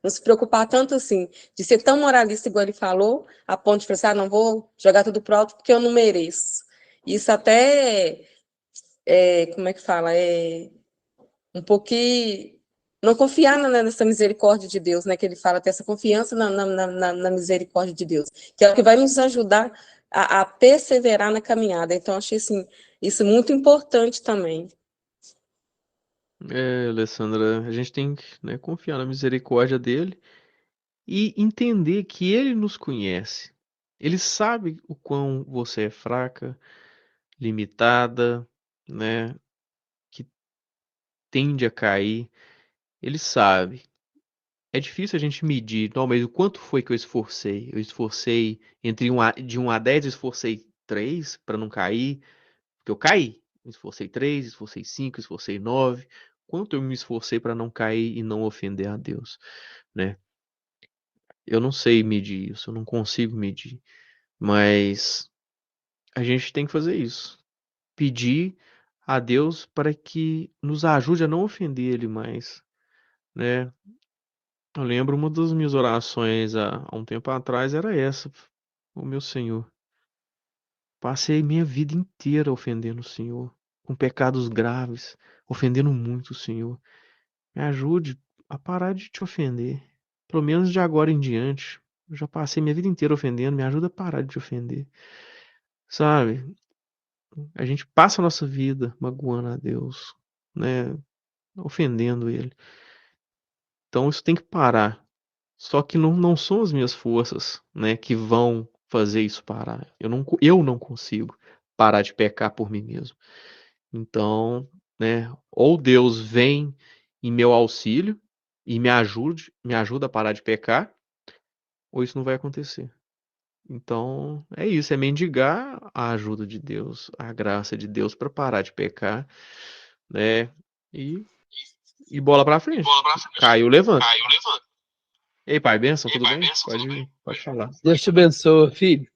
não se preocupar tanto assim, de ser tão moralista, igual ele falou, a ponto de pensar, não vou jogar tudo pro alto porque eu não mereço. Isso até, como é que fala, um pouquinho, não confiar nessa misericórdia de Deus, né, que ele fala, ter essa confiança na misericórdia de Deus, que é o que vai nos ajudar a perseverar na caminhada. Então, achei assim, isso muito importante também. Alessandra, a gente tem que, né, confiar na misericórdia dele e entender que ele nos conhece. Ele sabe o quão você é fraca, limitada, né, que tende a cair. Ele sabe. É difícil a gente medir, não, mas o quanto foi que eu esforcei? Eu esforcei de 1 a 10, eu esforcei 3 para não cair, porque eu caí. Esforcei 3, esforcei 5, esforcei 9. Quanto eu me esforcei para não cair e não ofender a Deus, né? Eu não sei medir isso, eu não consigo medir, mas a gente tem que fazer isso. Pedir a Deus para que nos ajude a não ofender Ele mais, né? Eu lembro uma das minhas orações há um tempo atrás era essa. ô meu Senhor, passei minha vida inteira ofendendo o Senhor, com pecados graves, ofendendo muito o Senhor. Me ajude a parar de te ofender, pelo menos de agora em diante. Eu já passei minha vida inteira ofendendo, me ajuda a parar de te ofender. Sabe? A gente passa a nossa vida magoando a Deus, né? Ofendendo Ele. Então isso tem que parar. Só que não são as minhas forças, né, que vão fazer isso parar. Eu não consigo parar de pecar por mim mesmo. Então, né, ou Deus vem em meu auxílio e me ajuda a parar de pecar, ou isso não vai acontecer. Então, é isso, é mendigar a ajuda de Deus, a graça de Deus para parar de pecar, né? E, e bola para frente. Caiu, levanta. Ei, pai, benção, tudo bem? Pode falar. Deus te abençoe, filho.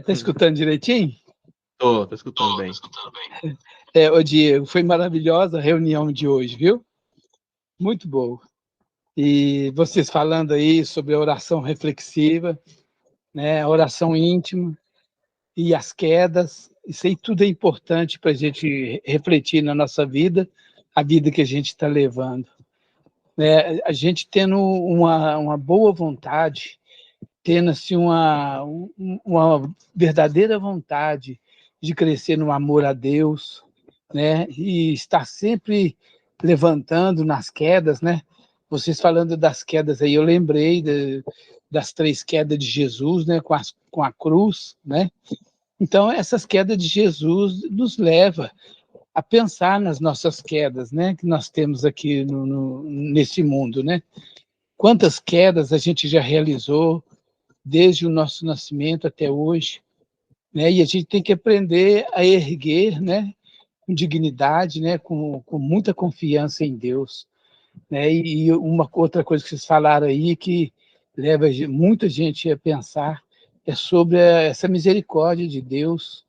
Tá escutando direitinho? Tô escutando bem. Ô Diego, foi maravilhosa a reunião de hoje, viu? Muito boa. E vocês falando aí sobre a oração reflexiva, né? A oração íntima e as quedas, isso aí tudo é importante para a gente refletir na nossa vida, a vida que a gente está levando. Né? A gente tendo uma boa vontade, tendo assim, uma verdadeira vontade de crescer no amor a Deus, né? E estar sempre levantando nas quedas, né? Vocês falando das quedas aí, eu lembrei das 3 quedas de Jesus, né? Com a cruz, né? Então, essas quedas de Jesus nos leva a pensar nas nossas quedas, né? Que nós temos aqui nesse mundo, né? Quantas quedas a gente já realizou, desde o nosso nascimento até hoje, né? E a gente tem que aprender a erguer, né? Com dignidade, né? Com muita confiança em Deus, né? E uma outra coisa que vocês falaram aí que leva muita gente a pensar é sobre essa misericórdia de Deus.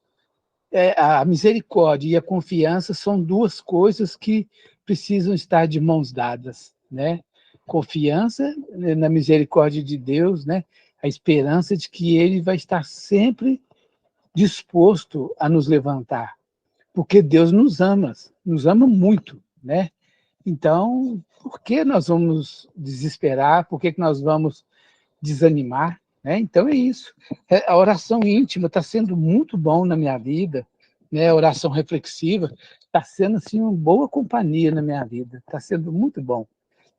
A misericórdia e a confiança são 2 coisas que precisam estar de mãos dadas, né? Confiança na misericórdia de Deus, né? A esperança de que Ele vai estar sempre disposto a nos levantar, porque Deus nos ama muito, né? Então, por que nós vamos desesperar? Por que nós vamos desanimar? Né? Então é isso. A oração íntima está sendo muito bom na minha vida, né? A oração reflexiva está sendo assim uma boa companhia na minha vida. Está sendo muito bom.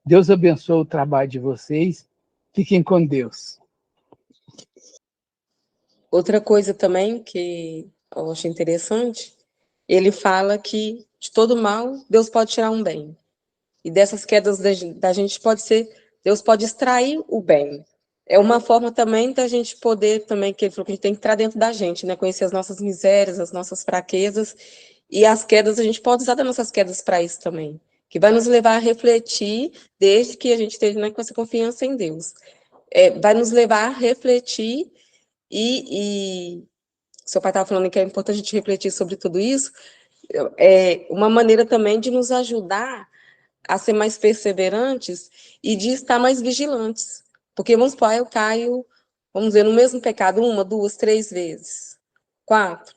Deus abençoe o trabalho de vocês. Fiquem com Deus. Outra coisa também que eu achei interessante, ele fala que de todo mal Deus pode tirar um bem. E dessas quedas da gente pode ser, Deus pode extrair o bem. É uma forma também da gente poder também, que ele falou que a gente tem que entrar dentro da gente, né? Conhecer as nossas misérias, as nossas fraquezas, e as quedas, a gente pode usar das nossas quedas para isso também, que vai nos levar a refletir, desde que a gente esteja, né, com essa confiança em Deus. Vai nos levar a refletir e seu pai estava falando que é importante a gente refletir sobre tudo isso, é uma maneira também de nos ajudar a ser mais perseverantes e de estar mais vigilantes. Porque, vamos supor, eu caio, vamos dizer, no mesmo pecado 1, 2, 3 vezes, 4.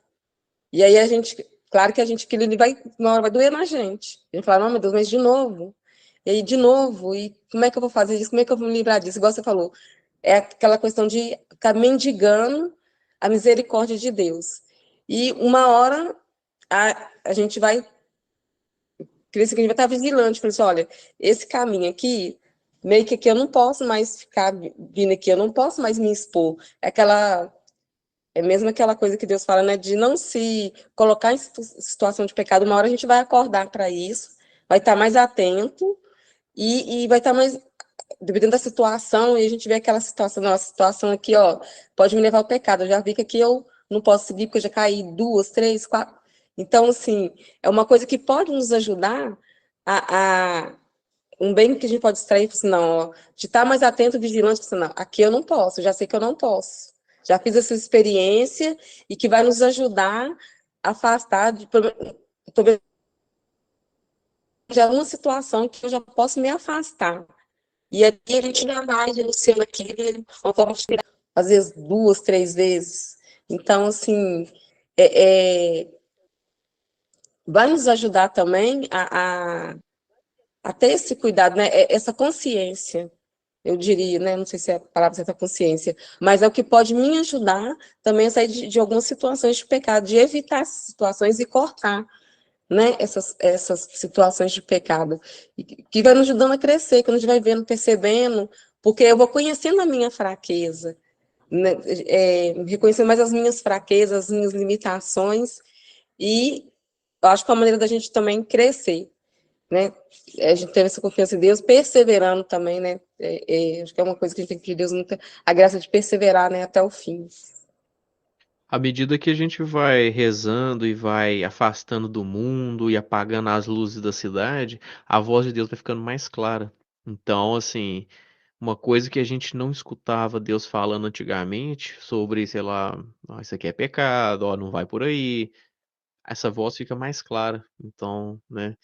E aí a gente, claro que a gente, aquilo vai, uma hora vai doer na gente. A gente fala, não, meu Deus, mas de novo. E aí, de novo, e como é que eu vou fazer isso? Como é que eu vou me livrar disso? Igual você falou, é aquela questão de ficar mendigando a misericórdia de Deus. E uma hora a gente vai crescer, que a gente vai estar vigilante, falando assim, olha, esse caminho aqui, meio que aqui eu não posso mais ficar vindo aqui, eu não posso mais me expor. É mesmo aquela coisa que Deus fala, né, de não se colocar em situação de pecado. Uma hora a gente vai acordar para isso, vai estar mais atento e vai estar mais, dependendo da situação, e a gente vê aquela situação, nossa situação aqui, ó, pode me levar ao pecado. Eu já vi que aqui eu não posso seguir, porque eu já caí 2, 3, 4. Então, assim, é uma coisa que pode nos ajudar a um bem que a gente pode extrair, assim, não, ó, de estar mais atento, vigilante, assim, não, aqui eu não posso, já sei que eu não posso. Já fiz essa experiência e que vai nos ajudar a afastar de já uma situação que eu já posso me afastar. E aí a gente já vai denunciando aquilo, uma forma de tirar. às vezes 2, 3 vezes. Então, assim, é, é, vai nos ajudar também a ter esse cuidado, né? Essa consciência, eu diria, né? Não sei se é a palavra certa, consciência, mas é o que pode me ajudar também a sair de algumas situações de pecado, de evitar essas situações e cortar, né? Essas situações de pecado, que vai nos ajudando a crescer, que a gente vai vendo, percebendo, porque eu vou conhecendo a minha fraqueza, né? Reconhecendo mais as minhas fraquezas, as minhas limitações, e eu acho que é uma maneira da gente também crescer, né? A gente teve essa confiança em Deus, perseverando também, né? Acho que é uma coisa que a gente tem que pedir a Deus muita, a graça de perseverar, né, até o fim. À medida que a gente vai rezando e vai afastando do mundo e apagando as luzes da cidade, a voz de Deus vai ficando mais clara. Então, assim, uma coisa que a gente não escutava Deus falando antigamente sobre, sei lá, "Ó, isso aqui é pecado, ó, não vai por aí", essa voz fica mais clara. Então, né,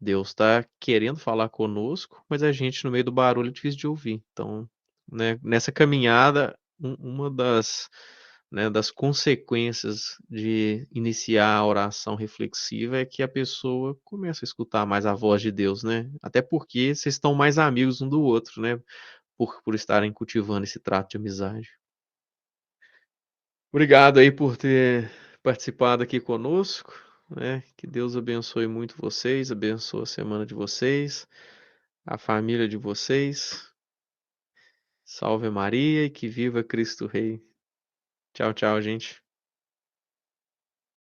Deus está querendo falar conosco, mas a gente, no meio do barulho, é difícil de ouvir. Então, né, nessa caminhada, uma das, né, das consequências de iniciar a oração reflexiva é que a pessoa começa a escutar mais a voz de Deus, né? Até porque vocês estão mais amigos um do outro, né? Por estarem cultivando esse trato de amizade. Obrigado aí por ter participado aqui conosco, né? Que Deus abençoe muito vocês, abençoe a semana de vocês, a família de vocês. Salve Maria e que viva Cristo Rei. Tchau, tchau, gente.